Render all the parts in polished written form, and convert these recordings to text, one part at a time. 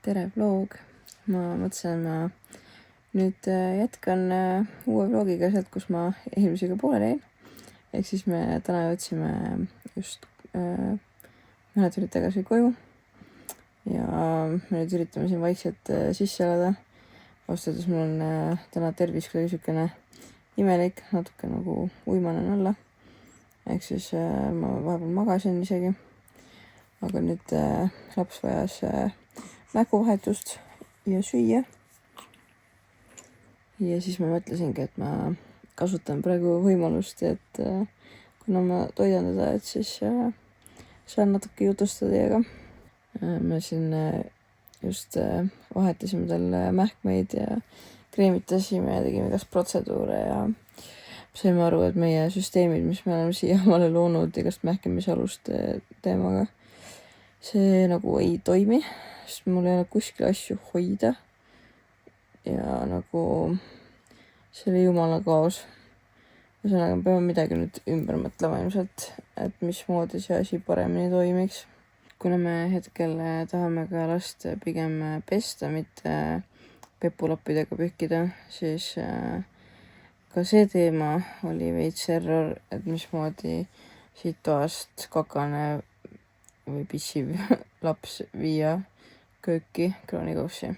tere vlog! Ma mõtlesin, ma nüüd jätkan uue vlogiga sealt, kus ma eelmisega pooleli jäin. Ehk siis me täna jõudsime just mõned tulid tagasi koju ja me nüüd üritame siin vaikselt sisse elada. Ausalt mul on täna tervis kuidagi niisugune imelik, natuke nagu uimanen olla. Ehk siis ma vahepeal magasin isegi. Aga nüüd laps vajas mäkuvahetust ja süüa. Ja siis ma mõtlesingi, et ma kasutan praegu võimalust, et kuna ma toidan teda, et siis saan natuke jutustada teiega. Me siin just vahetasime talle mähkmeid ja kreemitasime ja tegime igast protseduure ja saime aru, et meie süsteemid, mis me oleme siiamaale loonud igast mähkimisaluste teemaga, see nagu ei toimi, sest mul ei ole kuskil asju hoida ja nagu see oli jumala kaos. Ühesõnaga, me peame midagi nüüd ümber mõtlema ilmselt, et mismoodi see asi paremini toimiks. Kuna me hetkel tahame ka last pigem pesta, mitte pepulappidega pühkida, siis ka see teema oli veits error, et mismoodi siit toast kakane või pissiv laps viia kööki kraanikaussi.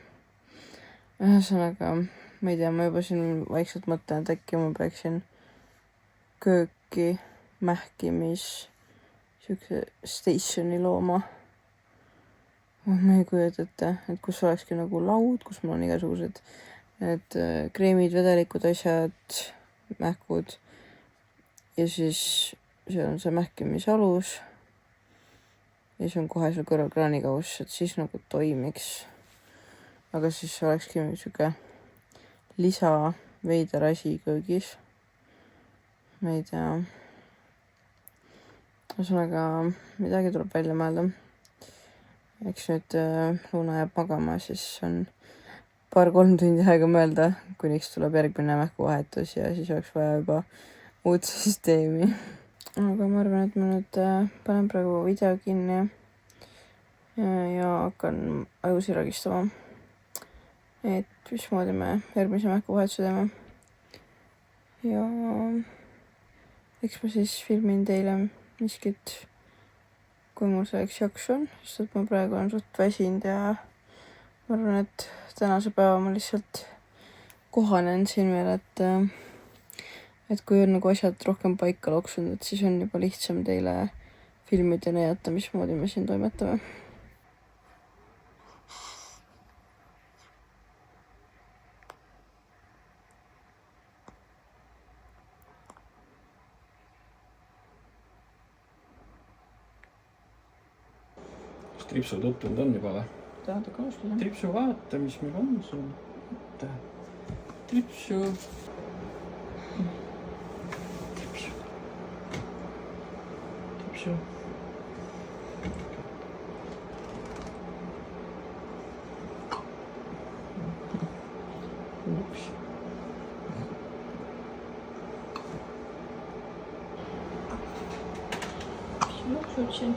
Ühesõnaga, ma ei tea, ma juba siin vaikselt mõtlen, et äkki ma peaksin kööki mähkimis siukse stationi looma. Ma ei kujuta ette, et kus olekski nagu laud, kus mul on igasugused need kreemid, vedelikud, asjad, mähkud ja siis seal on see mähkimisalus. Ja siis on kohe seal kõrval kraanikauss, et siis nagu toimiks. Aga siis olekski niisugune lisa veider asi köögis. Ma ei tea. Ühesõnaga, midagi tuleb välja mõelda. Eks nüüd Luna jääb magama, siis on 2-3 tundi aega mõelda, kuniks tuleb järgmine mähkuvahetus ja siis oleks vaja juba uut süsteemi. Aga ma arvan, et ma nüüd panen praegu video kinni ja hakkan ajusi ragistama. Et mismoodi me järgmise mähkuvahetuse teeme. Ja eks ma siis filmin teile miskit, kui mul selleks jaksu on, sest et ma praegu olen suht väsinud ja ma arvan, et tänase päeva ma lihtsalt kohanen siin veel, et kui on nagu asjad rohkem paika loksunud, siis on juba lihtsam teile filmida ja näidata, mismoodi me siin toimetame. Kas tripsu tuttunud on juba või? Tahad kaustada? Tripsu vaata, mis meil on sul. Tripsu. Tripsu. Ups. Joksud siin.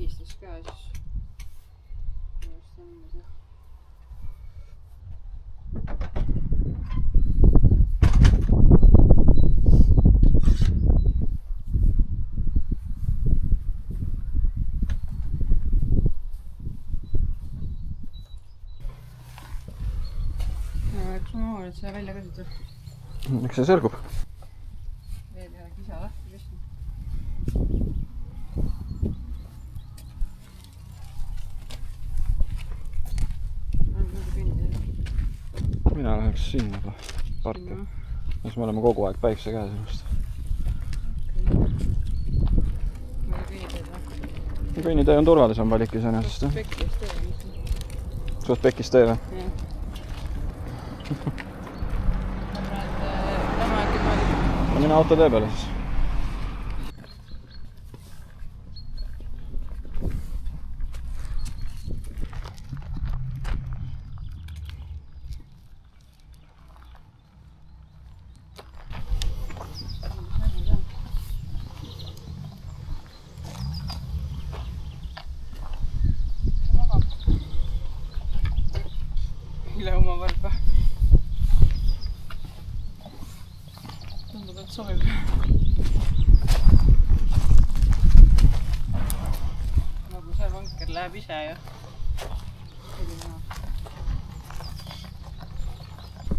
vilistas ka siis. Just niimoodi. Eks ma hoolen, et see välja käsitud. Eks see selgub. Veel ei ole kisa lahti püsti. On muidu kõndida. Mina läheks sinna parki. Siis me oleme kogu aeg päikse käes ennast. Muidu kõnniteed või? Kõnnitee on turvalisem valik iseenesest. Pekkis tee. Suht pekkis tee või? Jah. Lähme äkki peale. No mine autotee peale siis. Üle oma varba. Tundub, et sobib. Nagu see vanker läheb ise ja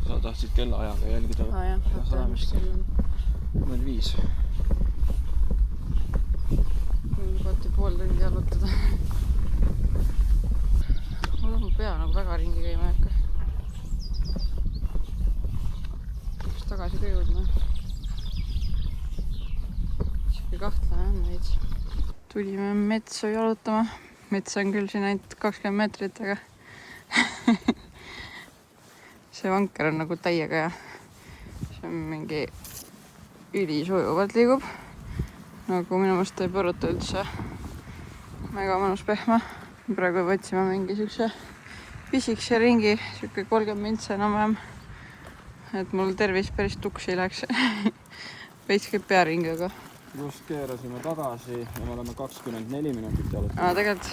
Sa tahtsid kellaajaga jälgida jah, saamist. Kell on 5. Lubati pool tundi jalutada. Mul on pea nagu väga ringi käima ei hakka. Kas tagasi ka jõudma? Siuke kahtlane on veits. Tulime metsa jalutama. Mets on küll siin ainult 20 meetrit, aga see vanker on nagu täiega ja see on mingi ülisujuvalt liigub. Nagu minu meelest ei põruta üldse mega mõnus pehme. Praegu võtsime mingi siukse pisikse ringi, siuke 30 mintse enam-vähem. Et mul tervis päris tuksi läks. Veits käib pearing, aga... Just keerasime tagasi ja me oleme 24 minutit jalutanud. Tegelikult?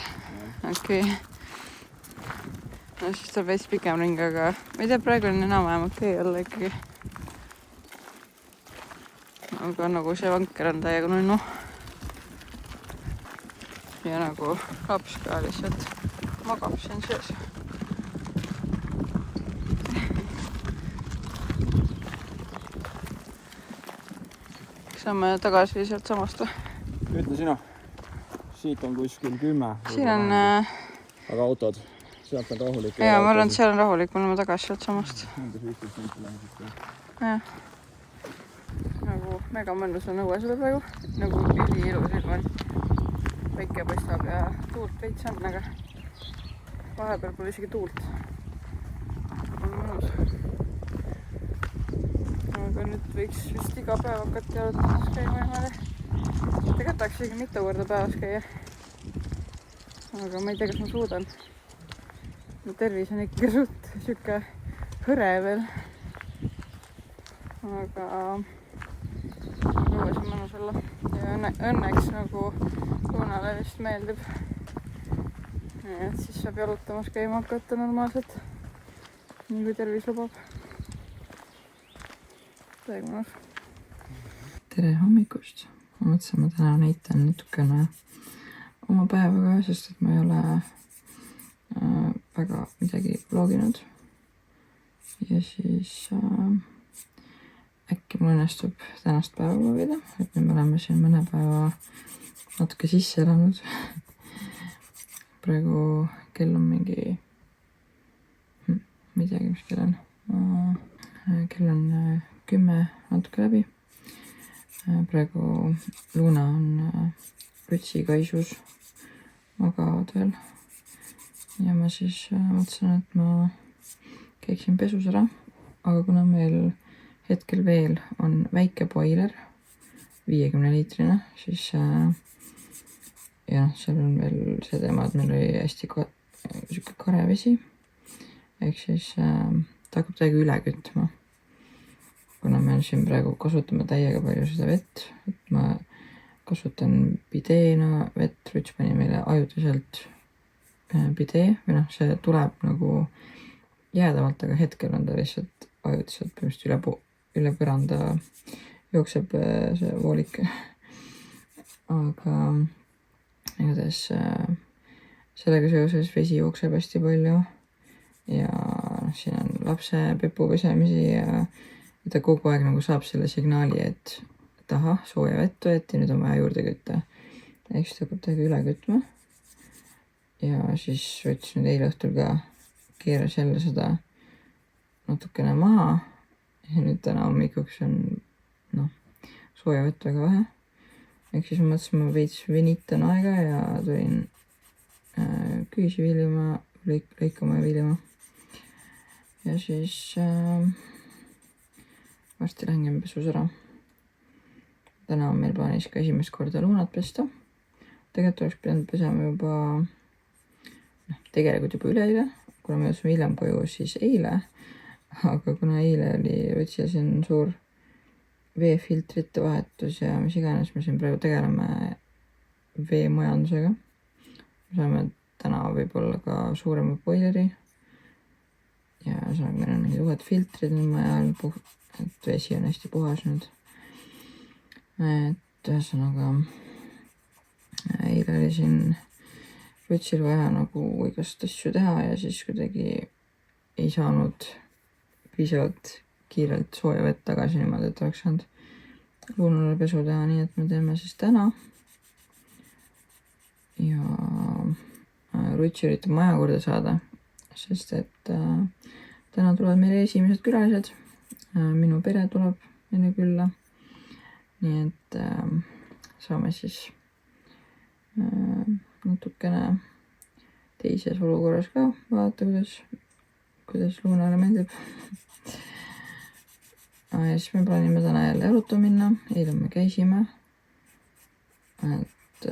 Okei. No siis tuleb veits pikem ring, aga ma ei tea, praegu on enam-vähem okei olla ikkagi. Aga nagu see vanker on täiega nunnu. Ja nagu laps ka lihtsalt magab siin sees. Saame tagasi sealt samast või? Ütle sina. Siit on kuskil 10. Siin on... Aga autod, sealt on rahulik. Jaa, ma arvan, et seal on rahulik, me oleme tagasi sealt samast. Jah. Nagu mega mõnus on õues üle praegu. Nagu üli ilus ilm on. Päike paistab ja tuult veits on, aga vahepeal pole isegi tuult. On mõnus. Aga nüüd võiks vist iga päev hakata jalutamas käima niimoodi. Tegelikult tahaks isegi mitu korda päevas käia. Aga ma ei tea, kas ma suudan. Tervis on ikkagi suht siuke hõre veel. Aga õues on mõnus olla. Ja õnneks nagu Luunale vist meeldib. Et siis saab jalutamas käima hakata normaalselt. Nii kui tervis lubab. Täiega mõnus. Tere hommikust! Ma mõtlesin, ma täna näitan natukene oma päeva ka, sest et ma ei ole väga midagi vloginud. Ja siis äkki mul õnnestub tänast päeva vlogida, et nüüd me oleme siin mõne päeva natuke sisse elanud. Praegu kell on mingi... Ma ei teagi, mis kell on. Kell on 10 natuke läbi. Praegu Luuna on Lutsi-Kaisus magavad veel. Ja ma siis mõtlesin, et ma käiksin pesus ära. Aga kuna meil hetkel veel on väike boiler, 50 liitrine, siis ja seal on veel see teema, et meil oli hästi karevesi. Ehk siis ta hakkab täiega üle kütma. Kuna me siin praegu kasutame täiega palju seda vett, et ma kasutan bideena vett, Ruts pani meile ajutiselt bidee või noh, see tuleb nagu jäädavalt, aga hetkel on ta lihtsalt ajutiselt põhimõtteliselt üle põranda jookseb see voolik. Aga igatahes sellega seoses vesi jookseb hästi palju ja siin on lapse pepu pesemisi ja ta kogu aeg nagu saab selle signaali, et taha, sooja vett võeti, nüüd on vaja juurde kütta. Ehk siis ta hakkab täiega üle kütma. Ja siis Ruts nüüd eile õhtul ka keeras jälle seda natukene maha. Ja nüüd täna hommikuks on sooja vett väga vähe. Ehk siis ma mõtlesin, ma veits venitan aega ja tulin küüsi viljuma, lõikama ja viljama. Ja siis varsti lähen kämpesus ära. Täna on meil plaanis ka esimest korda luunat pesta. Tegelikult oleks pidanud pesema tegelikult juba üleeile, kuna me jõudsime hiljem koju, siis eile. Aga kuna eile oli Rutsil siin suur veefiltrite vahetus ja mis iganes, me siin praegu tegeleme veemajandusega. Me saame täna võib-olla ka suurema boileri ja meil on mingid uued filtrid nüüd majal, et vesi on hästi puhas nüüd. Et ühesõnaga eile oli siin Rutsil vaja nagu igast asju teha ja siis kuidagi ei saanud piisavalt kiirelt sooja vett tagasi niimoodi, et oleks saanud luunale pesu teha, nii et me teeme siis täna. Ja Rutsi üritab maja korda saada, sest et täna tulevad meile esimesed külalised. Minu pere tuleb meile külla. Nii et saame siis natukene teises olukorras ka vaadata, kuidas luunale meeldib. Ja siis me plaanime täna jälle jalutama minna. Eile me käisime. Et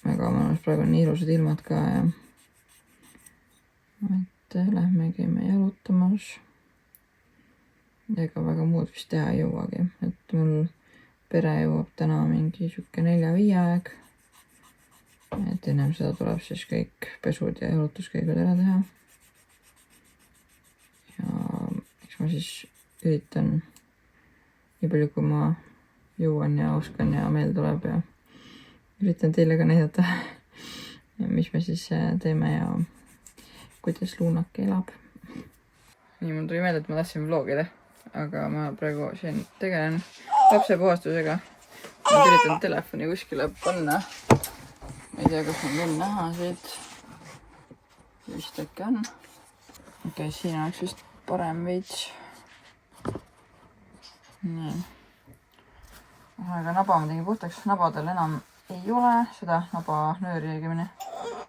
väga mõnus, praegu on nii ilusad ilmad ka. Et lähme käime jalutamas. Ega väga muud vist teha ei jõuagi. Et mul pere jõuab täna mingi siuke 4-5 aeg. Et ennem seda tuleb siis kõik pesud ja jalutuskäigud ära teha. Ja eks ma siis üritan nii palju, kui ma jõuan ja oskan ja meel tuleb ja üritan teile ka näidata, mis me siis teeme ja kuidas luunake elab. Nii, mul tuli meelde, et ma tahtsin vlogida, aga ma praegu siin tegelen lapse puhastusega. Ma üritan telefoni kuskile panna. Ma ei tea, kas mul on näha siit. Vist äkki on. Okei, siin oleks vist parem veits. Nii. Aga naba ma tegin puhtaks. Nabadel enam ei ole. Seda naba nööri õigemini.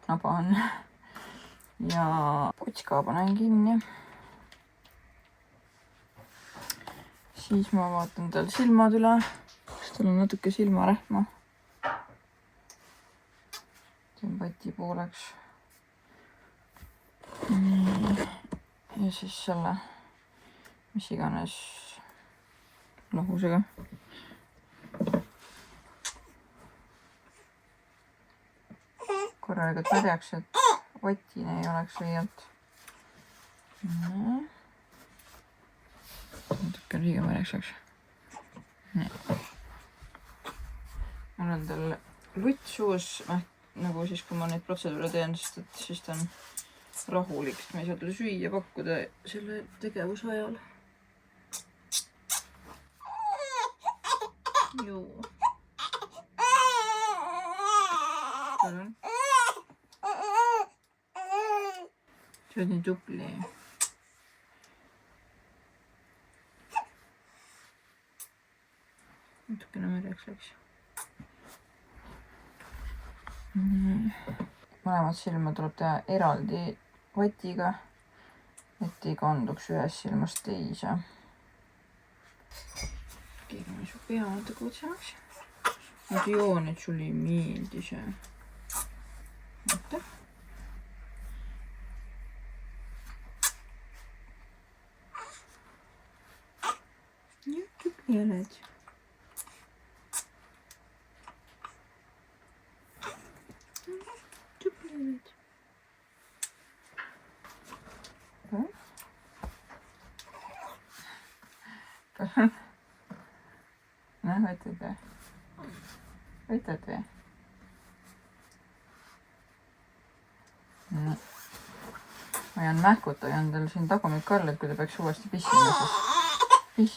Naba on. Ja potska panen kinni. Siis ma vaatan tal silmad üle. Kas tal on natuke silmarähma. Teen pati pooleks. Ja siis selle, mis iganes lahusega. Korralikult märjaks, et vatine ei oleks liialt. Natuke liiga märjaks oleks. Mul on tal lutt suus, nagu siis, kui ma neid protseduure teen, sest et siis ta on rahulik, sest ma ei saa talle süüa pakkuda selle tegevuse ajal. Joo. Palun. See on nii tupli. Natukene märjaks läks. Mõlemad silma tuleb teha eraldi vatiga, et ei kanduks ühes silmas teise. Keerame su pea natuke otsemaks. Ma tean, et sulle ei meeldi see. Oota. Ja, tupli oled. Noh, võtad või? Võtad või? No. Ma jään mähkuta, jään tal siin tagumik all, et kui ta peaks uuesti pissima, siis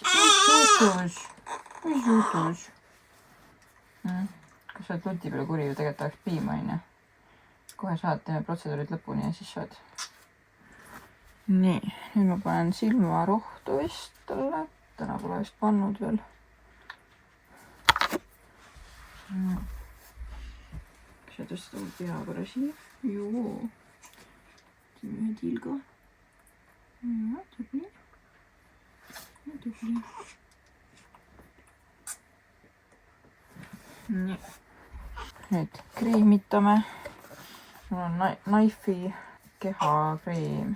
mis jutus? Kas sa oled luti peale kuri või tegelikult tahaks piima, onju? Kohe saad, teeme protseduurid lõpuni ja siis saad. Nii, nüüd ma panen silmarohtu vist talle. Täna pole vist pannud veel. Kas sa tõstad oma pea korra siia? Joo. Teeme ühe tilga. Ja, tubli. Ja, tubli. Nii. Nüüd kreemitame. Mul on Knife'i kehakreem.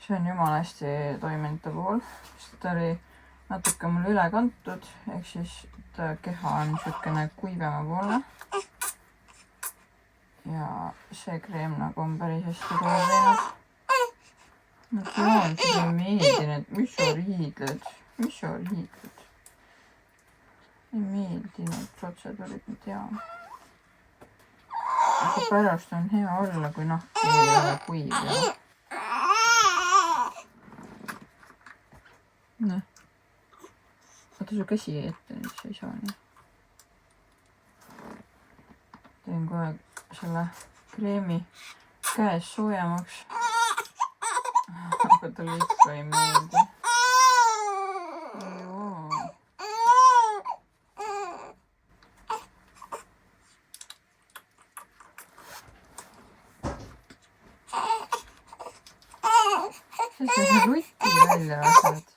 See on jumala hästi toiminud ta puhul. Ta oli natuke mul üle kantud, ehk siis ta keha on niisugune kuivema poole. Ja see kreem nagu on päris hästi kohe teinud. Ma tean, seda ei meeldi need, mis sa riidled. Ei meeldi need protseduurid, ma tean. Aga pärast on hea olla, kui nahk ei ole kuiv ja... Noh. Oota, su käsi ette nüüd, sa ei saa nii. Teen kohe selle kreemi käes soojamaks. Aga talle ikka ei meeldi. Sa sa rutti välja lased.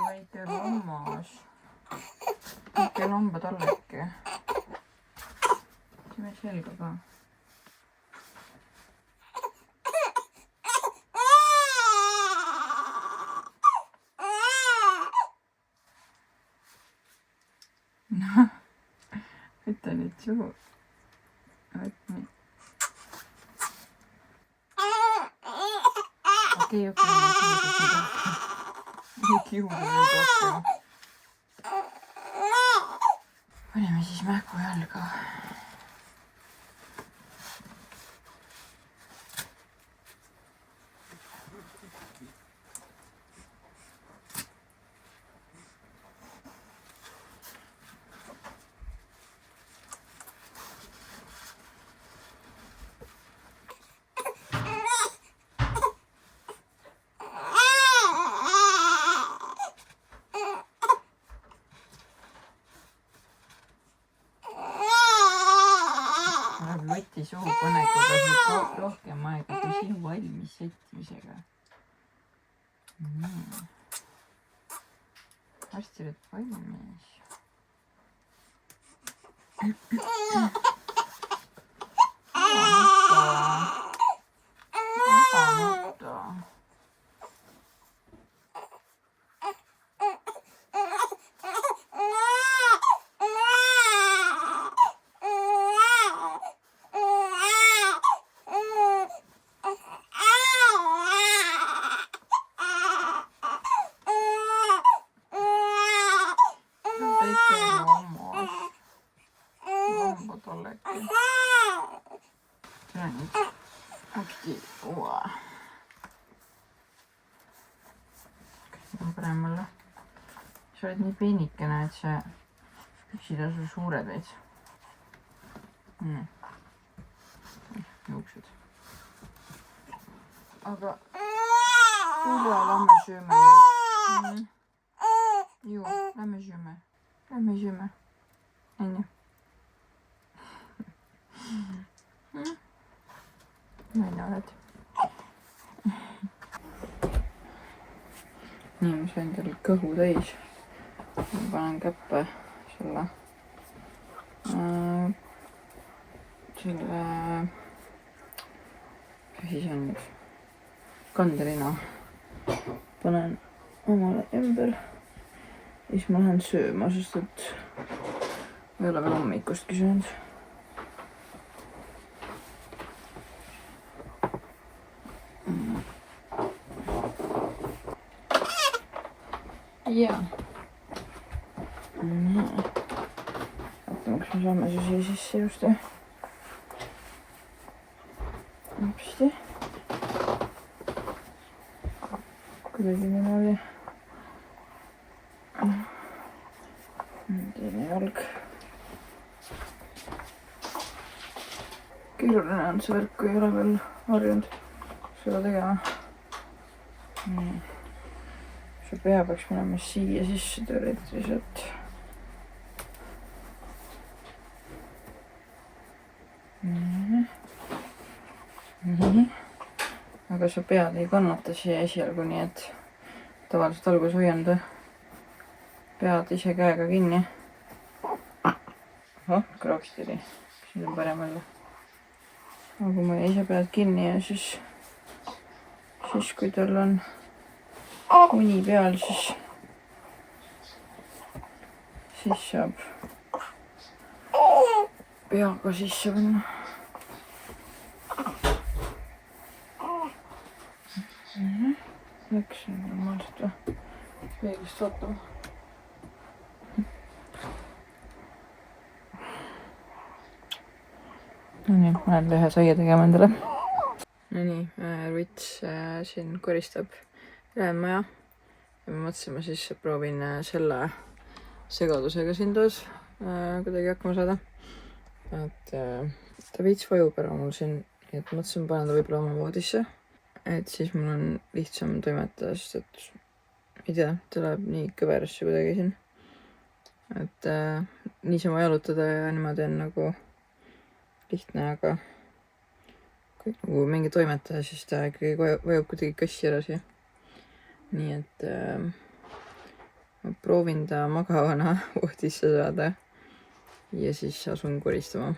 Väike lammas. Väike lambatalleke. Teeme selga ka. Noh, võta nüüd suhu. Võt nii. Okei, ma ei kihuda nüüd rohkem. Paneme siis mähku jalga. Võtti suhu panekuga siin rohkem aega kui sinu valmis sättimisega. Varsti oled valmis. Aga paremale. Sa oled nii peenikene, et see püksid on sul suured veits. Juuksed. Aga tule, lähme sööme nüüd. Joo, lähme sööme. Lähme sööme. Enne. Välja oled. Nii, ma sain tal kõhu täis. Ma panen käppe selle mis asi see on nüüd? Kanderina. Panen omale ümber. Siis ma lähen sööma, sest et ei ole veel hommikustki söönud. Jaa. Vaatame, kas me saame siia sisse just. Hopsti. Kuidagi niimoodi. Teine jalg. Keeruline on see värk, kui ei ole veel harjunud seda tegema. See pea peaks minema siia sisse teoreetiliselt. Aga see pead ei kannata siia esialgu, nii et tavaliselt alguses hoian pead ise käega kinni. Kraks tuli. Siin on parem olla. Aga kui ma ise pead kinni ja siis kui tal on uni peal, siis saab peaga sisse panna. Läks normaalselt või? Peeglist vaatama. Nii, ma lähen lehesaia tegema endale. Nii, Ruits siin koristab maja. Ja ma mõtlesin, ma siis proovin selle segadusega siin toos kuidagi hakkama saada. Et ta veits vajub ära mul siin, et mõtlesin, ma panen ta võib-olla oma voodisse. Et siis mul on lihtsam toimetada, sest et ei tea, ta läheb nii kõverasse kuidagi siin. Et niisama jalutada ja niimoodi on nagu lihtne, aga kui nagu mingi toimetaja, siis ta ikkagi vajub kuidagi kassi ära siia. Nii et ma proovin ta magavana voodisse saada ja siis asun koristama.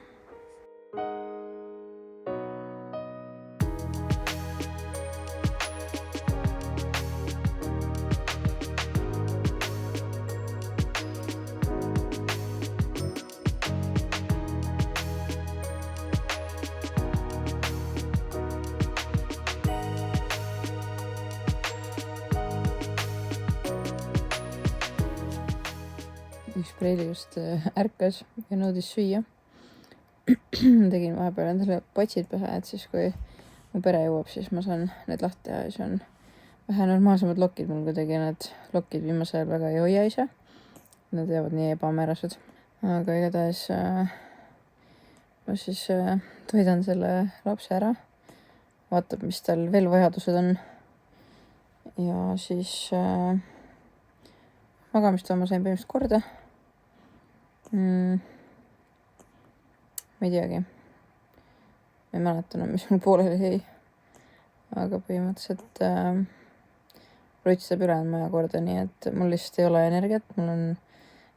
Üks Preili just ärkas ja nõudis süüa. Tegin vahepeal endale patsid pähe, et siis kui mu pere jõuab, siis ma saan need lahti teha ja siis on vähe normaalsemad lokid. Mul kuidagi need lokid viimasel ajal väga ei hoia ise. Nad jäävad nii ebamäärased. Aga igatahes ma siis toidan selle lapse ära. Vaatab, mis tal veel vajadused on. Ja siis magamist ma sain põhimõtteliselt korda. Ma ei teagi. Ma ei mäletanud, mis mul pooleli jäi. Aga põhimõtteliselt Ruits saab ülejäänud maja korda, nii et mul lihtsalt ei ole energiat. Mul on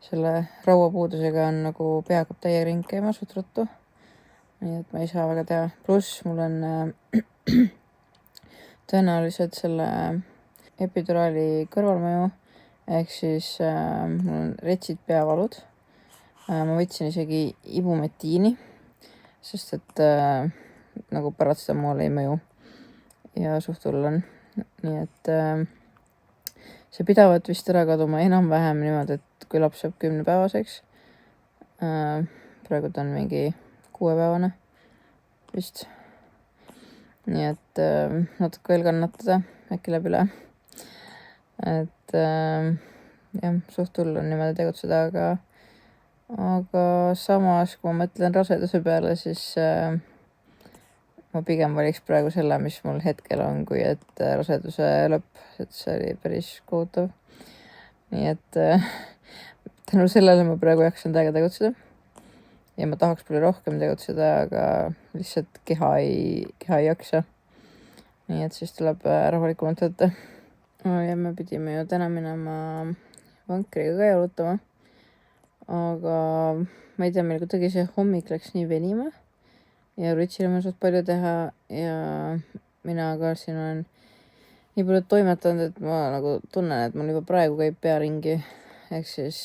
selle rauapuudusega on nagu pea hakkab täie ring käima suht ruttu. Nii et ma ei saa väga teha. Pluss mul on tõenäoliselt selle epiduraali kõrvalmõju. Ehk siis mul on retsid peavalud. Ma võtsin isegi ibumetiini, sest et nagu paratsetamool ei mõju ja suht hull on. Nii et see pidavat vist ära kaduma enam-vähem niimoodi, et kui laps saab 10-päevaseks. Praegu ta on mingi 6-päevane vist. Nii et natuke veel kannatada, äkki läheb üle. Et jah, suht hull on niimoodi tegutseda, aga samas, kui ma mõtlen raseduse peale, siis ma pigem valiks praegu selle, mis mul hetkel on, kui et raseduse lõpp, et see oli päris kohutav. Nii et tänu sellele ma praegu jaksan täiega tegutseda. Ja ma tahaks palju rohkem tegutseda, aga lihtsalt keha ei jaksa. Nii et siis tuleb rahulikumalt võtta. Ja me pidime ju täna minema vankriga ka jalutama. Aga ma ei tea, meil kuidagi see hommik läks nii venima. Ja Ritsil on suht palju teha ja mina ka siin olen nii palju toimetanud, et ma nagu tunnen, et mul juba praegu käib pea ringi. Ehk siis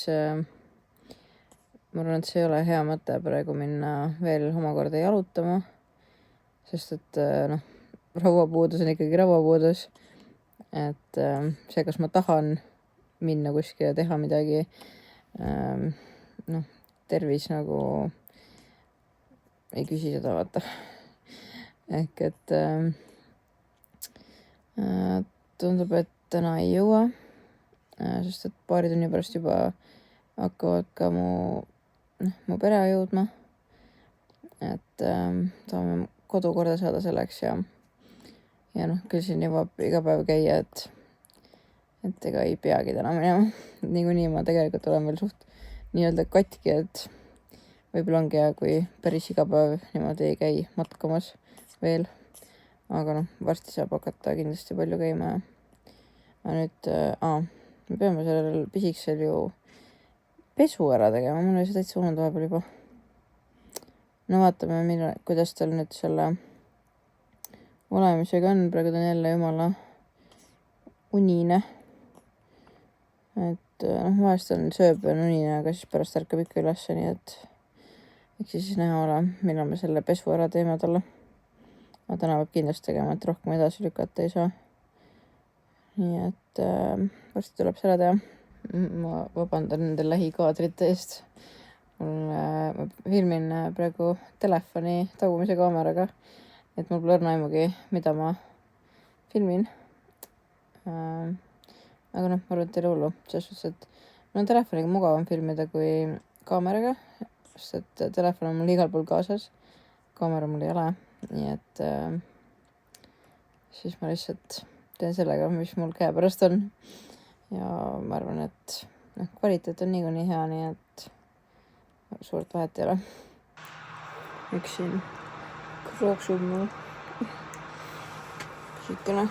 ma arvan, et see ei ole hea mõte praegu minna veel omakorda jalutama, sest et rauapuudus on ikkagi rauapuudus. Et see, kas ma tahan minna kuskile teha midagi, tervis nagu ei küsi seda, vaata. Ehk et tundub, et täna ei jõua, sest et paari tunni pärast juba hakkavad ka mu pere jõudma. Et tahame kodu korda saada selleks ja küll siin jõuab iga päev käia, et ega ei peagi täna minema. Niikuinii ma tegelikult olen veel suht nii-öelda katki, et võib-olla ongi hea, kui päris iga päev niimoodi ei käi matkamas veel. Aga varsti saab hakata kindlasti palju käima. Aga nüüd, me peame sellel pisiksel ju pesu ära tegema. Mul oli see täitsa ununud vahepeal juba. Vaatame, kuidas tal nüüd selle olemisega on. Praegu ta on jälle jumala unine. Et vahest on sööb ja unine, aga siis pärast ärkab ikka ülesse, nii et eks siis näha ole, millal me selle pesu ära teeme talle. Aga täna peab kindlasti tegema, et rohkem edasi lükata ei saa. Nii et varsti tuleb selle teha. Ma vabandan nende lähikaadrite eest. Ma filmin praegu telefoni tagumise kaameraga, et mul pole õrna aimugi, mida ma filmin. Aga ma arvan, et ei ole hullu. Selles suhtes, et mul on telefoniga mugavam filmida kui kaameraga, sest et telefon on mul igal pool kaasas. Kaamera mul ei ole. Nii et siis ma lihtsalt teen sellega, mis mul käe pärast on. Ja ma arvan, et kvaliteet on niikuinii hea, nii et suurt vahet ei ole. Üks siin krooksub mul pisikene.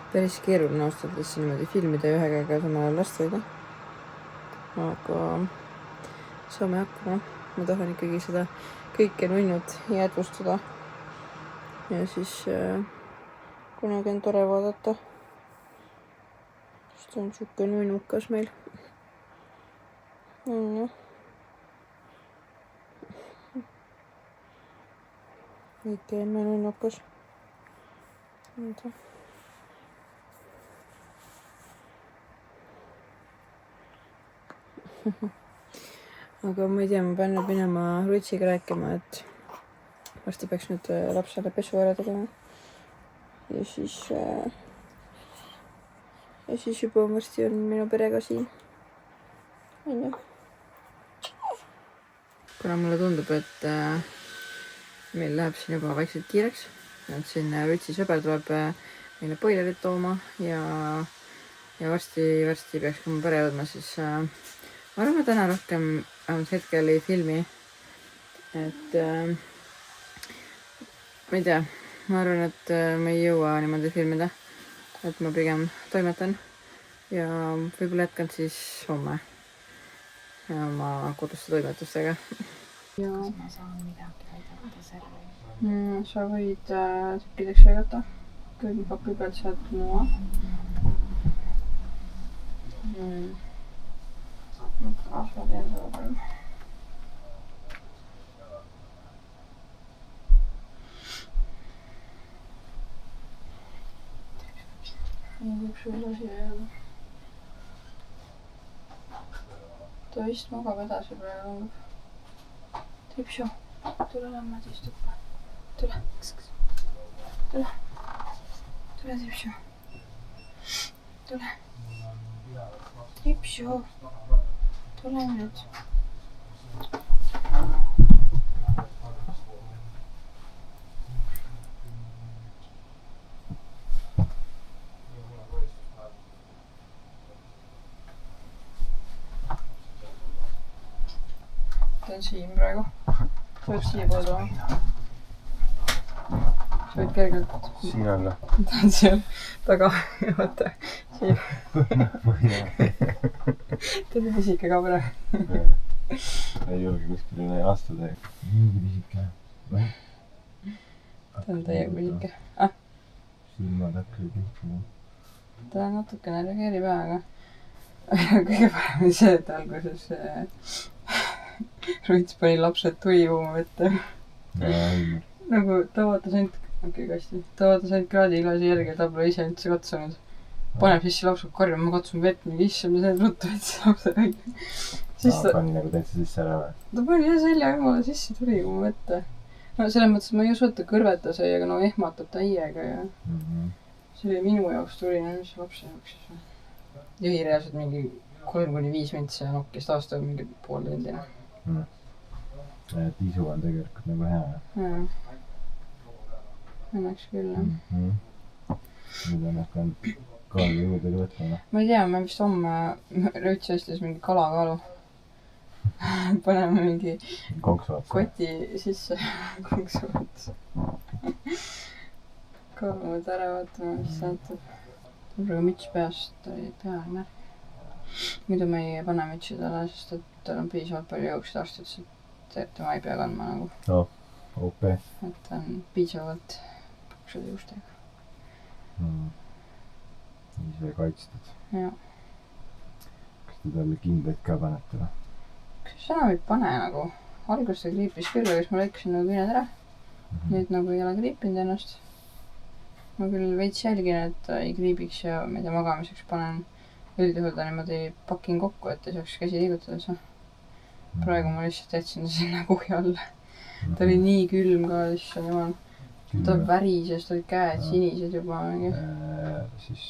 Päris keeruline austaldes niimoodi filmida ühe käega samal ajal last hoida. Aga saame hakkama. Ma tahan ikkagi seda kõike nunnut jäädvustada. Ja siis kunagi on tore vaadata. Sest on siuke nunnukas meil. Kõik enne nunnukas. Aga ma ei tea, ma pean nüüd minema Rutsiga rääkima, et varsti peaks nüüd lapsele pesu ära tegema. Ja siis juba varsti on minu perega siin. Kuna mulle tundub, et meil läheb siin juba vaikselt kiireks, et siin Rutsi sõber tuleb meile boilerit tooma ja varsti peaks ka mu pere jõudma, siis ma arvan, täna rohkem hetkel ei filmi. Et ma ei tea, ma arvan, et ma ei jõua niimoodi filmida. Et ma pigem toimetan ja võib-olla jätkan siis homme oma koduste toimetustega. Kas ma saan midagi aidata servi? Sa võid tükkideks lõigata. Kõigepealt saad mua. Asma teen seda palju. Nii võib sul asi jääda. Ta vist magab edasi praegu. Tipsu, tule lämme siis tuppa. Tule. Tule Tipsu. Tule. Tipsu. Tule nüüd. Ta on siin praegu. Sa võid siia poole tooma. Sa võid kergelt. Siin on või? Ta on seal taga. Vaata. Siin. Ta on pisike ka praegu. Ei julge kuskile astuda. mingi pisike. Või? Ta on täiega pisike. Silmad hakkasid lihtuma. Ta natukene reageerib aega. Kõige parem on see, et alguses Ruits pani lapsed tuli uuma vette. Nagu ta vaatas ainult, ta vaatas ainult kraadiklaasi järgi, ta pole ise üldse katsunud. Paneb sisse lapsed karjuma, ma katsun vett, mingi issand, mis need ruttu võtsid lapse välja. Ta pani nagu täitsa sisse ära või? Ta pani jah selja jumala sisse tuli uuma vette. No selles mõttes, et ma ei usu, et ta kõrveta sai, aga no ehmatab täiega ja see oli minu jaoks tuline, mis lapse jaoks siis või. Jõi reaalselt mingi 3-5 mintsi ja nokkis taas ta mingi pool tundina. Tiisu on tegelikult nagu hea. Jaa. Õnneks küll, jah. Nüüd on hakkan kaali juurde võtma. Ma ei tea, me vist homme Rõits ostis mingi kalakaalu. Paneme mingi koti sisse. Konksuvats. Kaaluvad ära vaatama, mis saatab. Võib-olla müts peast oli peal märk. Muidu me ei pane mütsi talle, sest et tal on piisavalt palju jõuksid arstid, et tema ei pea kandma nagu. No, OP. Et ta on piisavalt paksud juustega. Ise kaitstud. Jah. Kas te talle kindlaid ka panete või? Kas sa enam ei pane nagu? Alguses ta kriipis küll, aga siis ma lõikasin nagu küüned ära. Nüüd nagu ei ole kriipinud ennast. Ma küll veits jälgin, et ta ei kriibiks ja ma ei tea, magamiseks panen üldjuhul ta niimoodi pakin kokku, et ei saaks käsi liigutada. Praegu ma lihtsalt jätsin ta sinna kuhi alla. Ta oli nii külm ka, issand jumal. Ta värises, ta olid käed sinised juba. Siis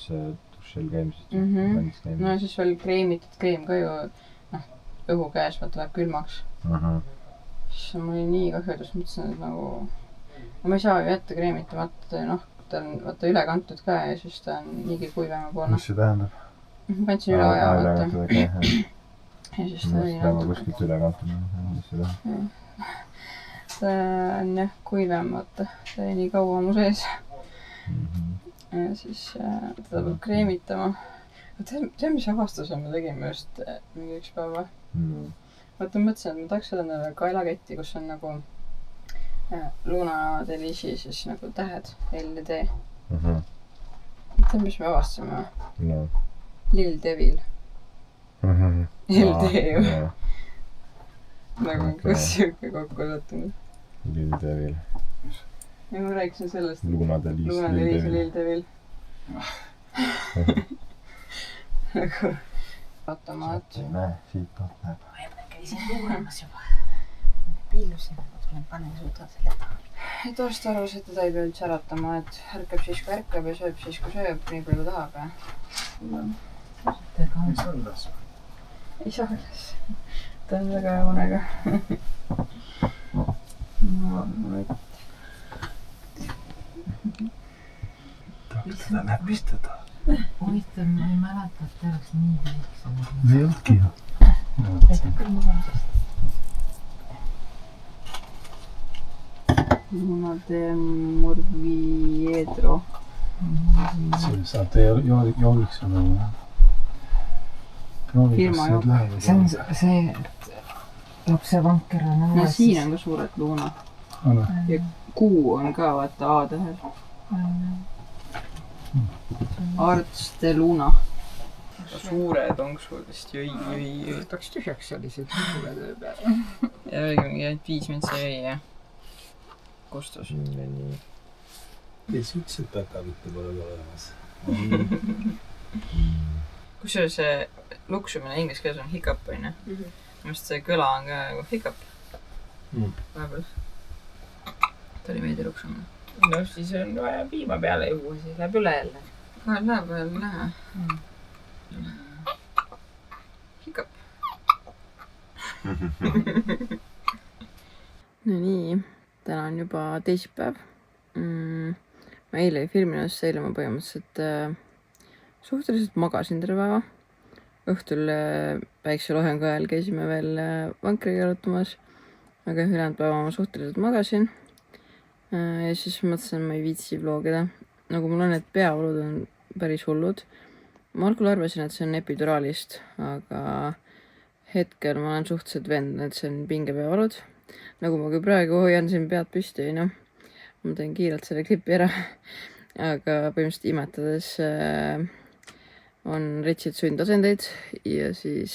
dušel käimised. No siis veel kreemitud kreem ka ju õhu käes, vaata läheb külmaks. Siis mul oli nii kahjudus, mõtlesin, et nagu ma ei saa ju jätta kreemitamata, ta on vaata üle kantud ka ja siis ta on niigi kuivema poolne. Mis see tähendab? Ma kandsin üle aja, vaata. Ja siis ta oli natuke. Kuskilt üle kantud, mis see tähendab? Ta on jah kuivem, vaata. Ta oli nii kaua mu sees. Ja siis teda peab kreemitama. Tea, mis avastuse me tegime just mingi üks päeva? Vaata, mõtlesin, et ma tahaks seda endale kaelaketti, kus on nagu Luna Delici siis nagu tähed L ja D. Tea, mis me avastasime? No. Lil Devil. L D ju. Nagu kus siuke kokku sattunud. Lil Devil. Ja ma rääkisin sellest. Luna Delici, Lil Devil. Nagu vaatama, et... Näe, siit toht näeb. Ma käisin luuramas juba. Piilusin, aga tulen panen suuda selle taha. Et toast arvas, et teda ei pea üldse äratama, et ärkab siis, kui ärkab ja sööb siis, kui sööb, nii palju tahab ja... Ei saa üles. Ei saa üles. Ta on väga hea unega. Tahaks teda näpistada. Huvitav, ma ei mäleta, et ta oleks nii väiksem. Ei olnudki ju. Aitäh küll mugavusest. Luna de Morviedro. See saate jooliks olema. Firma jook. See on see, et lapsevanker on No siin on ka suured Luna. Ja kuu on ka vaata A-tähel. Arts de Luna. Suured onksudest jõi. Tahaks tühjaks sellised suure töö peale. Ja oligi mingi ainult 5 mintsi jõi ja kustus. Kes ütles, et päkavitte pole olemas? Kusjuures see luksumine inglise keeles on hiccup, on ju. Mest see kõla on ka nagu hiccup. Vahepeal. Ta oli veidi luksumine. No siis on vaja piima peale juua, siis läheb üle jälle. Läheb jälle. Hiccup. No nii, täna on juba teisipäev. Ma eile ei filminud, sest eile ma põhimõtteliselt suhteliselt magasin terve päeva. Õhtul päikse lohengu ajal käisime veel vankriga jalutamas, aga ülejäänud päeva ma suhteliselt magasin. Ja siis mõtlesin, et ma ei viitsi vlogida. Nagu mul on need peavalud on päris hullud. Ma algul arvasin, et see on epiduraalist, aga hetkel ma olen suhteliselt veendunud, et see on pingepeavalud. nagu ma ka praegu hoian siin pead püsti, noh, ma teen kiirelt selle klipi ära. Aga põhimõtteliselt imetades on ritsid sundasendeid ja siis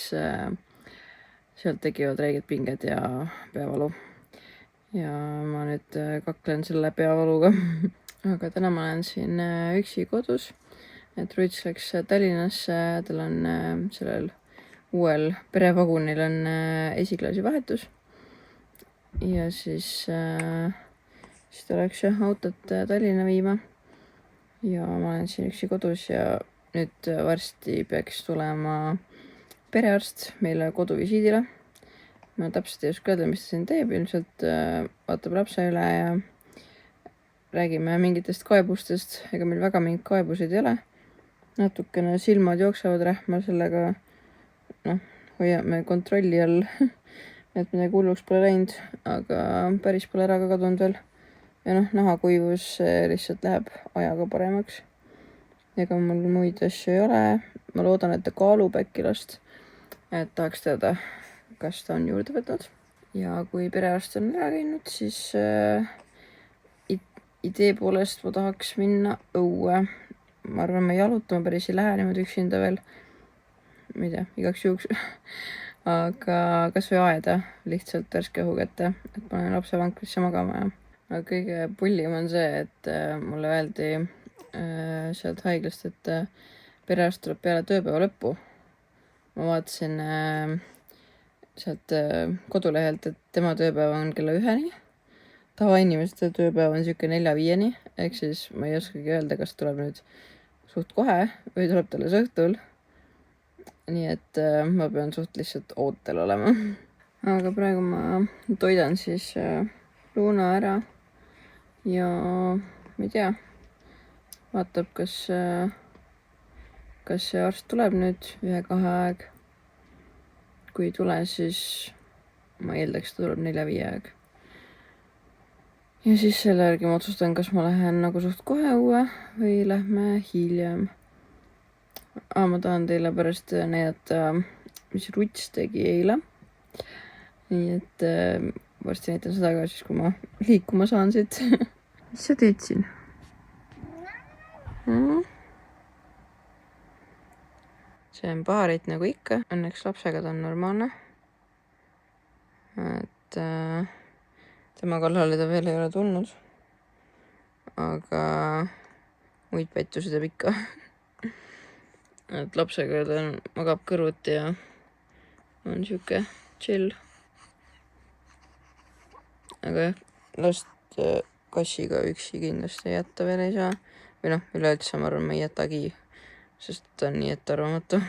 sealt tekivad räiged pinged ja peavalu. Ja ma nüüd kaklen selle peavaluga. Aga täna ma olen siin üksi kodus, et Ruts läks Tallinnasse, tal on sellel uuel perevagunil on esiklaasi vahetus. Ja siis ta läks autot Tallinna viima. Ja ma olen siin üksi kodus ja nüüd varsti peaks tulema perearst meile koduvisiidile. Ma täpselt ei oska öelda, mis ta siin teeb, ilmselt vaatab lapse üle ja räägime mingitest kaebustest, ega meil väga mingid kaebusid ei ole. Natukene silmad jooksevad rähma, sellega hoiame kontrolli all, et midagi hulluks pole läinud, aga päris pole ära ka kadunud veel. Ja nahakuivus lihtsalt läheb ajaga paremaks. Ega mul muid asju ei ole. Ma loodan, et ta kaalub äkki last, et tahaks teada, kas ta on juurde võtnud. Ja kui perearst on ära käinud, siis idee poolest ma tahaks minna õue. Ma arvan, ma jalutama päris ei lähe niimoodi üksinda veel. Ma ei tea, igaks juhuks. Aga kas või aeda lihtsalt värske õhu kätte, et ma olen lapse vankrisse magama ja aga kõige pullim on see, et mulle öeldi sealt haiglast, et perearst tuleb peale tööpäeva lõppu. Ma vaatasin sealt kodulehelt, et tema tööpäev on kella 1-ni. Tavainimeste tööpäev on siuke 4-5-ni, ehk siis ma ei oskagi öelda, kas tuleb nüüd suht kohe või tuleb talle õhtul. Nii et ma pean suht lihtsalt ootel olema. Aga praegu ma toidan siis Luuna ära. Ja ma ei tea, vaatab, kas see arst tuleb nüüd 1-2 aeg. Kui ei tule, siis ma eeldaks, ta tuleb 4-5 aeg. Ja siis selle järgi ma otsustan, kas ma lähen nagu suht kohe õue või lähme hiljem. Ma tahan teile pärast näidata, mis Ruts tegi eile. Nii et varsti näitan seda ka siis, kui ma liikuma saan siit. Mis sa teed siin? See on paharit nagu ikka. Õnneks lapsega ta on normaalne. Et tema kallale ta veel ei ole tulnud. Aga muid pettusi teeb ikka. Et lapsega ta magab kõrvuti ja on siuke chill. Aga jah, last kassiga üksi kindlasti jätta veel ei saa. Või üleüldse ma arvan, ma ei jätagi, sest ta on nii ettearvamatu.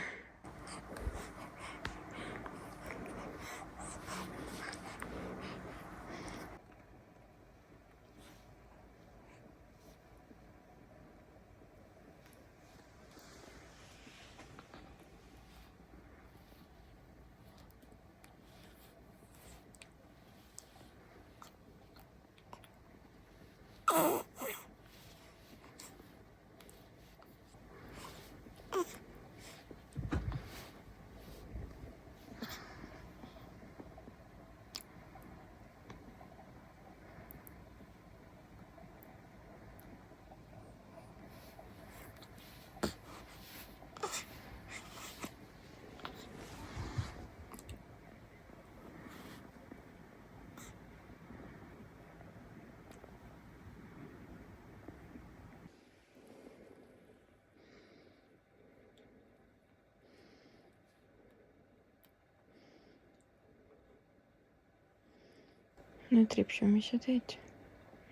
Nüüd Ripsu, mis sa teed?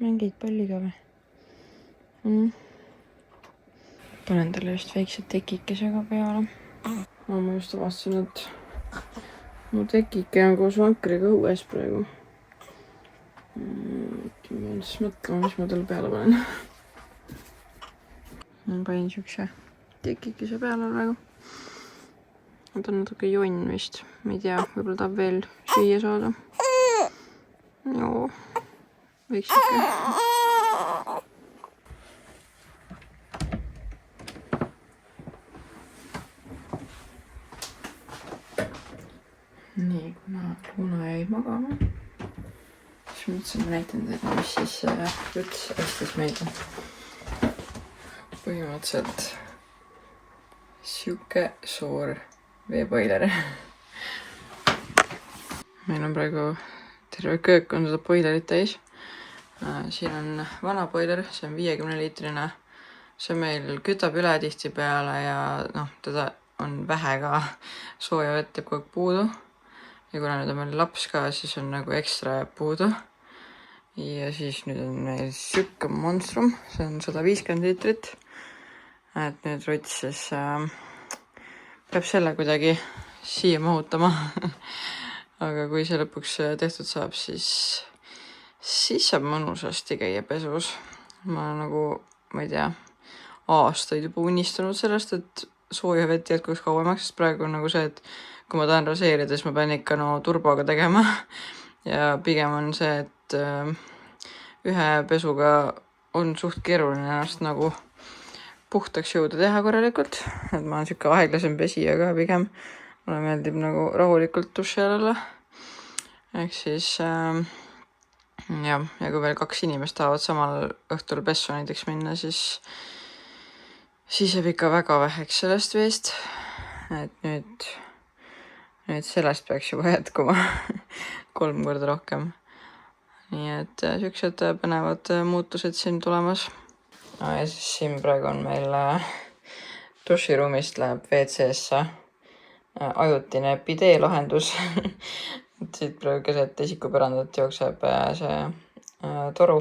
Mängid palliga või? Panen talle just väiksed tekikesega peale. Ma just avastasin, et mu tekike on koos vankriga õues praegu. Ma pean siis mõtlema, mis ma talle peale panen. Ma panin siukse tekikese peale praegu. Ta on natuke jonn vist. Ma ei tea, võib-olla tahab veel süüa saada. Joo, võiks ikka. Nii, kuna Luuna jäi magama, siis mõtlesin, ma näitan teile, mis siis Ruts ostis meile. Põhimõtteliselt siuke suur veepoiler. Meil on praegu terve köök on seda poilerit täis. Siin on vana poiler, see on 50-liitrine. See meil kütab üle tihti peale ja teda on vähe ka sooja vett jääb kogu aeg puudu. Ja kuna nüüd on meil laps ka, siis on nagu ekstra jääb puudu. Ja siis nüüd on meil siuke monstrum, see on 150 liitrit. Et nüüd Ruts siis peab selle kuidagi siia mahutama. Aga kui see lõpuks tehtud saab, siis saab mõnusasti käia pesus. Ma nagu, ma ei tea, aastaid juba unistanud sellest, et sooja vett jätkuks kauemaks, sest praegu on nagu see, et kui ma tahan raseerida, siis ma pean ikka turboga tegema. Ja pigem on see, et ühe pesuga on suht keeruline ennast nagu puhtaks jõuda teha korralikult. Et ma olen siuke aeglasem pesija ka pigem. Mulle meeldib nagu rahulikult duši all olla. Ehk siis, ja kui veel 2 inimest tahavad samal õhtul pessu näiteks minna, siis jääb ikka väga väheks sellest veest. Et nüüd sellest peaks juba jätkuma 3 korda rohkem. Nii et siuksed põnevad muutused siin tulemas. Ja siis siin praegu on meil duširuumist läheb WC-sse ajutine bidee lahendus. Siit praegu keset esikupõrandat jookseb see toru.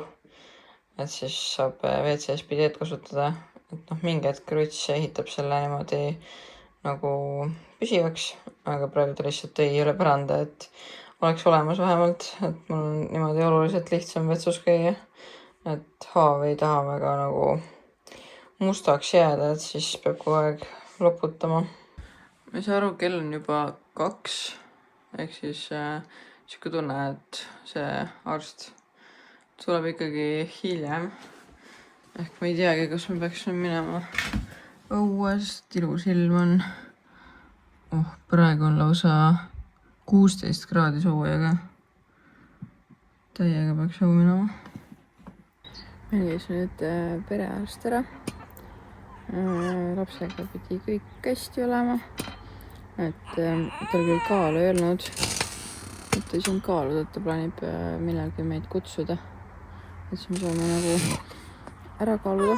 Et siis saab WC-s bideed kasutada. Et mingi hetk Ruts ehitab selle niimoodi nagu püsivaks, aga praegu ta lihtsalt tõi üle põranda, et oleks olemas vähemalt, et mul on niimoodi oluliselt lihtsam vetsus käia, et haav ei taha väga nagu mustaks jääda, et siis peab kogu aeg loputama. Ma ei saa aru, kell on juba 2, ehk siis siuke tunne, et see arst tuleb ikkagi hiljem. Ehk ma ei teagi, kas ma peaks minema õuest, ilus ilm on. Praegu on lausa 16 kraadi soojaga. Täiega peaks õu minema. Meil käis nüüd perearst ära. Lapsega pidi kõik hästi olema. Et tal küll kaalu ei olnud. Et ei saanud kaaluda, et ta plaanib millalgi meid kutsuda. Et siis me saame nagu ära kaaluda.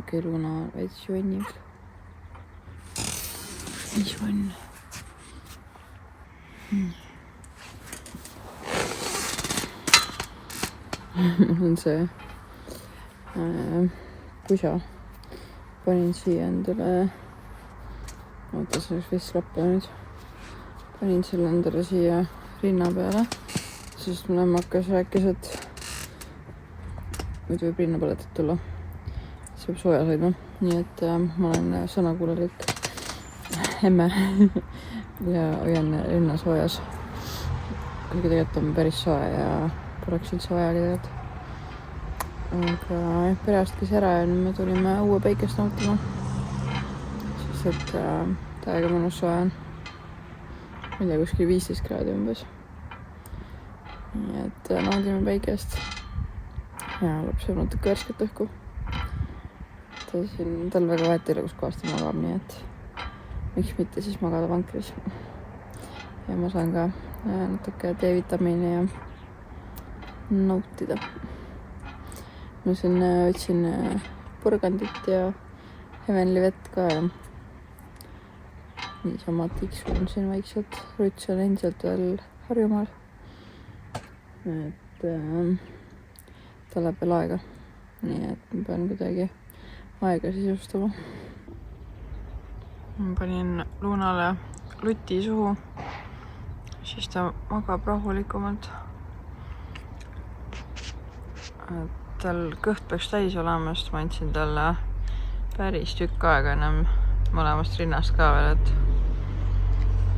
Okei, Luna veits jonnib. Jonn. Mul on see pusa. Panin siia endale, oota, see oleks vist lappa nüüd. Panin selle endale siia rinna peale, sest mul emmakas rääkis, et muidu võib rinnapõletit tulla. See peab soojas hoidma. Nii et ma olen sõnakuulelik emme ja hoian rinna soojas. Kuigi tegelikult on päris soe ja poleks üldse vajagi tegelikult. Aga perearst käis ära ja nüüd me tulime uue päikest nautima. Sest et täiega mõnus soe on. Ma ei tea, kuskil 15 kraadi umbes. Nii et naudime päikest. Ja laps on natuke värsket õhku. Ta siin talvega vahet ei ole, kus kohast ta magab, nii et miks mitte siis magada vankris. Ja ma saan ka natuke D-vitamiini ja nautida. Ma siin võtsin purgandit ja Heavenly vett ka ja niisama tiksun siin vaikselt. Ruts on endiselt veel Harjumaal. Et ta läheb veel aega. Nii et ma pean kuidagi aega sisustama. Ma panin Lunale luti suhu. Siis ta magab rahulikumalt. Tal kõht peaks täis olema, sest ma andsin talle päris tükk aega ennem mõlemast rinnast ka veel, et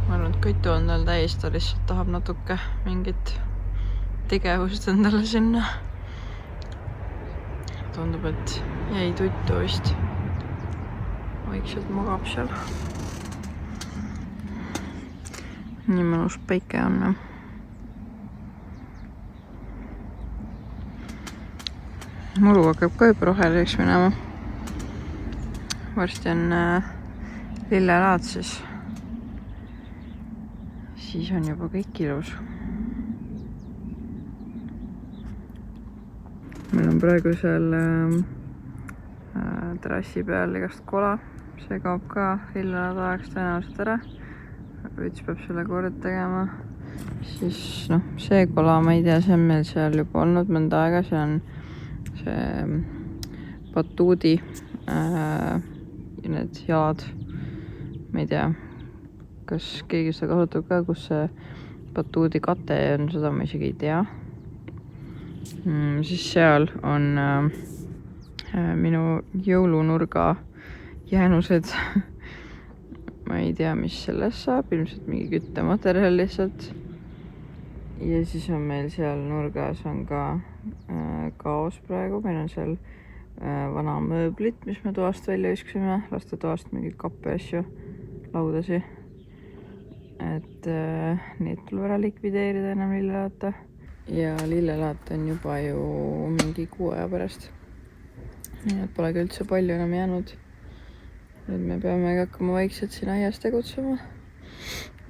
ma arvan, et kõtu on tal täis, ta lihtsalt tahab natuke mingit tegevust endale sinna. Tundub, et jäi tuttu vist. Vaikselt magab seal. Nii mõnus päike on. muru hakkab ka juba roheliseks minema. Varsti on lillelaad, siis on juba kõik ilus. Meil on praegu seal terrassi peal igast kola. See kaob ka lillelaad ajaks tõenäoliselt ära. Üts peab selle kord tegema. Siis see kola, ma ei tea, see on meil seal juba olnud mõnda aega. See on see batuudi need jalad. Ma ei tea, kas keegi seda kasutab ka, kus see batuudi kate on, seda ma isegi ei tea. Siis seal on minu jõulunurga jäänused. Ma ei tea, mis sellest saab, ilmselt mingi küttematerjal lihtsalt. Ja siis on meil seal nurgas on ka kaos praegu. Meil on seal vana mööblit, mis me toast välja viskusime. Laste toast mingid kappe asju, laudasi. Et need tuleb ära likvideerida enam lillelaata. Ja lillelaat on juba ju mingi 6 aja pärast. Nii et polegi üldse palju enam jäänud. Nüüd me peame hakkama vaikselt siin aias tegutsema.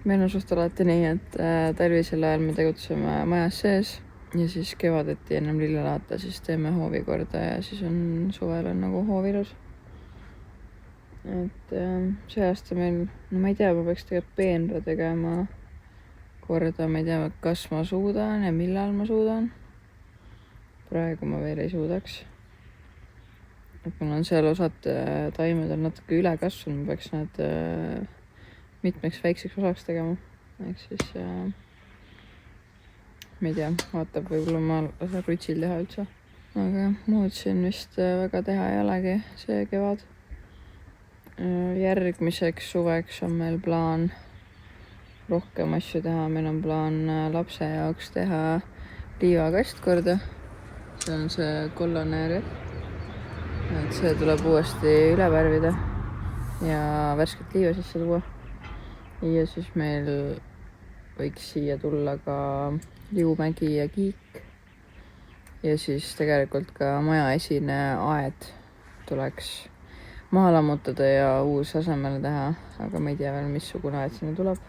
Meil on suht alati nii, et talvisel ajal me tegutseme majas sees ja siis kevadeti ennem lillelaata, siis teeme hoovi korda ja siis on suvel on nagu hoovilus. Et see aasta meil, ma ei tea, ma peaks tegelikult peenra tegema korda, ma ei tea, kas ma suudan ja millal ma suudan. Praegu ma veel ei suudaks. Et mul on seal osad taimed on natuke üle kasvanud, ma peaks nad mitmeks väikseks osaks tegema. Ehk siis, ma ei tea, vaatab võib-olla ma lasen rutsil teha üldse. Aga muud siin vist väga teha ei olegi see kevad. Järgmiseks suveks on meil plaan rohkem asju teha. Meil on plaan lapse jaoks teha liivakast korda. See on see kollane rehv. Et see tuleb uuesti üle värvida ja värsket liiva sisse tuua. Ja siis meil võiks siia tulla ka liumägi ja kiik. Ja siis tegelikult ka maja esine aed tuleks maha lammutada ja uus asemele teha. Aga ma ei tea veel, missugune aed sinna tuleb.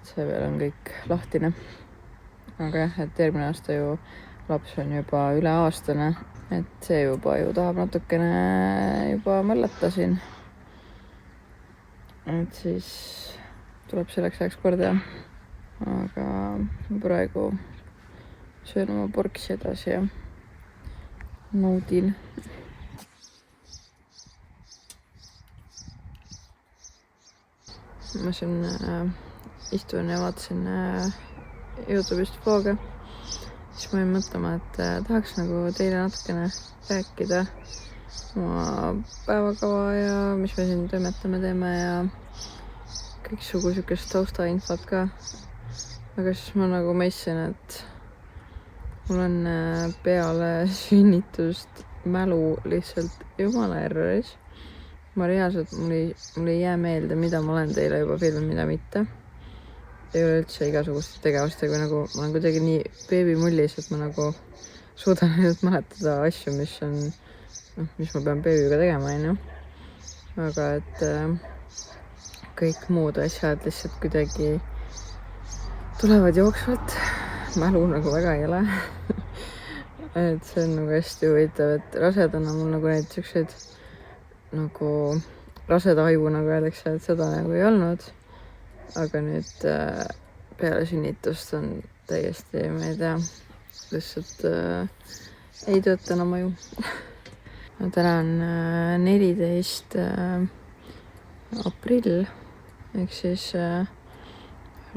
See veel on kõik lahtine. Aga jah, et järgmine aasta ju laps on juba üle aastane. Et see juba ju tahab natukene juba mõllata siin. Et siis tuleb selleks ajaks korda. Aga praegu söön oma porksi edasi ja naudin. Ma siin istun ja vaatasin YouTube'ist vlog'e. Siis ma olin mõtlema, et tahaks nagu teile natukene rääkida oma päevakava ja mis me siin toimetame teeme ja kõiksugu sükest taustainfot ka. Aga siis ma nagu mõistsin, et mul on peale sünnitust mälu lihtsalt jumala erroris. Ma reaalselt, mul ei jää meelde, mida ma olen teile juba filminud, mida mitte. Ei ole üldse igasuguste tegevustega, nagu ma olen kuidagi nii beebimullis, et ma nagu suudan ainult mäletada asju, mis ma pean beebiga tegema, on ju. Aga et kõik muud asjad lihtsalt kuidagi tulevad jooksvalt. Mälu nagu väga ei ole. Et see on nagu hästi huvitav, et rasedana mul nagu neid siukseid nagu raseda haigu nagu öeldakse, et seda nagu ei olnud. Aga nüüd peale sünnitust on täiesti, ma ei tea, lihtsalt ei tööta enam aju. Täna on 14. aprill, ehk siis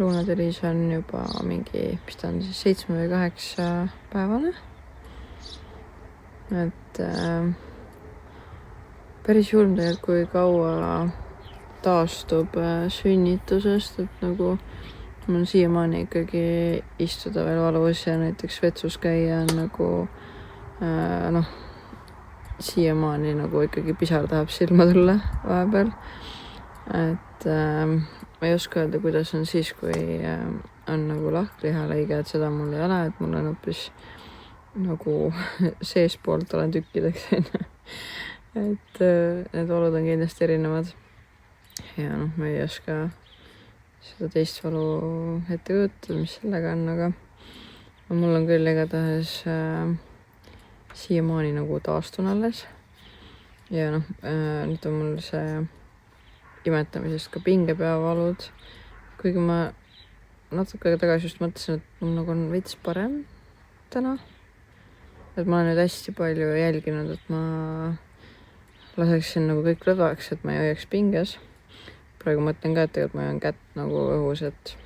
Luuna-Tõris on juba mingi, mis ta on siis 7 või 8 päevane. Et päris julm tegelikult, kui kaua taastub sünnitusest, et nagu mul siiamaani ikkagi istuda veel valus ja näiteks vetsus käia on nagu siiamaani nagu ikkagi pisar tahab silma tulla vahepeal. Et ma ei oska öelda, kuidas on siis, kui on nagu lahklihaliige, et seda mul ei ole, et mul on hoopis nagu seespoolt olen tükkideks onju. et need valud on kindlasti erinevad. ja noh, ma ei oska seda teist valu ette kujutada, mis sellega on, aga mul on küll igatahes siiamaani nagu taastun alles. ja noh, nüüd on mul see imetamisest ka pingepeavalud. kuigi ma natuke aega tagasi just mõtlesin, et mul nagu on veits parem täna. et ma olen nüüd hästi palju jälginud, et ma laseksin nagu kõik lõdvaks, et ma ei hoiaks pinges. praegu mõtlen ka, et tegelikult ma hoian kätt nagu õhus, et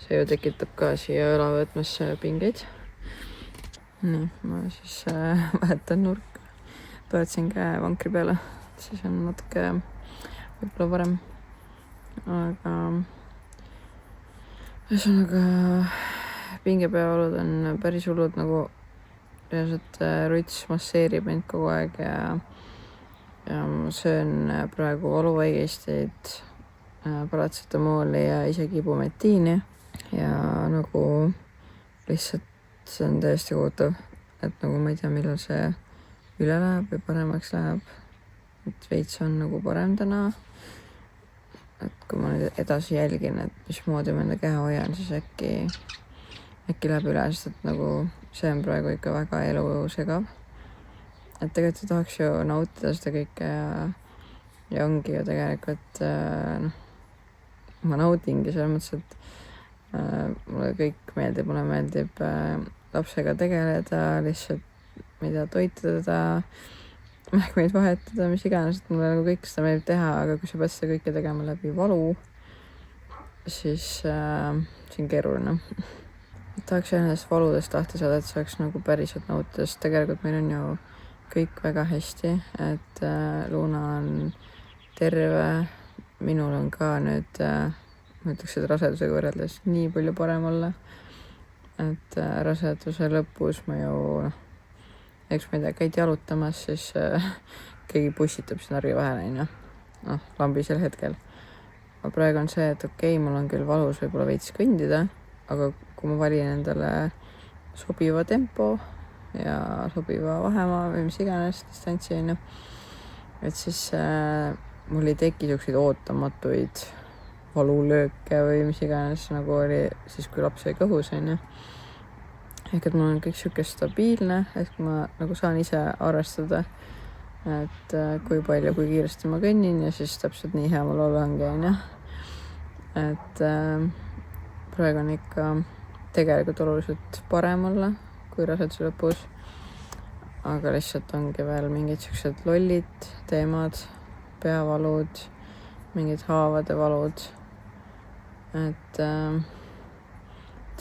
see ju tekitab ka siia õlavõtmesse pingeid. nii, ma siis vahetan nurka. pöördsin käe vankri peale, siis on natuke võib-olla parem. aga ühesõnaga pingepeavalud on päris hullud, nagu reaalselt ruts masseerib mind kogu aeg ja ma söön praegu valuvaigisteid, paratsetamooli ja isegi ibumetiini ja nagu lihtsalt see on täiesti kohutav, et nagu ma ei tea, millal see üle läheb või paremaks läheb. et veits on nagu parem täna. et kui ma nüüd edasi jälgin, et mismoodi ma enda keha hoian, siis äkki läheb üle, sest et nagu see on praegu ikka väga elusegav. et tegelikult tahaks ju nautida seda kõike ja ongi ju tegelikult noh, ma naudingi selles mõttes, et mulle kõik meeldib, mulle meeldib lapsega tegeleda, lihtsalt ma ei tea, toita teda, mähkmeid vahetada, mis iganes, et mulle nagu kõik seda meeldib teha, aga kui sa pead seda kõike tegema läbi valu, siis see on keeruline. tahaks ühendast valudest lahti saada, et saaks nagu päriselt nautida, sest tegelikult meil on ju kõik väga hästi, et Luna on terve, minul on ka nüüd, ma ütleks, et rasedusega võrreldes nii palju parem olla. et raseduse lõpus ma ju eks ma ei tea, käid jalutamas, siis keegi pussitab siin narvi vahele, onju. noh, lambisel hetkel. aga praegu on see, et okei, mul on küll valus võib-olla veits kõndida, aga kui ma valin endale sobiva tempo ja sobiva vahemaa või mis iganes distantsi, onju, et siis mul ei teki siukseid ootamatuid valulööke või mis iganes, nagu oli siis, kui laps jäi kõhus, onju. ehk et mul on kõik siuke stabiilne, ehk ma nagu saan ise arvestada, et kui palju, kui kiiresti ma kõnnin ja siis täpselt nii hea mul olla ongi, onju. et praegu on ikka tegelikult oluliselt parem olla kui raseduse lõpus. aga lihtsalt ongi veel mingid siuksed lollid teemad, peavalud, mingid haavade valud. et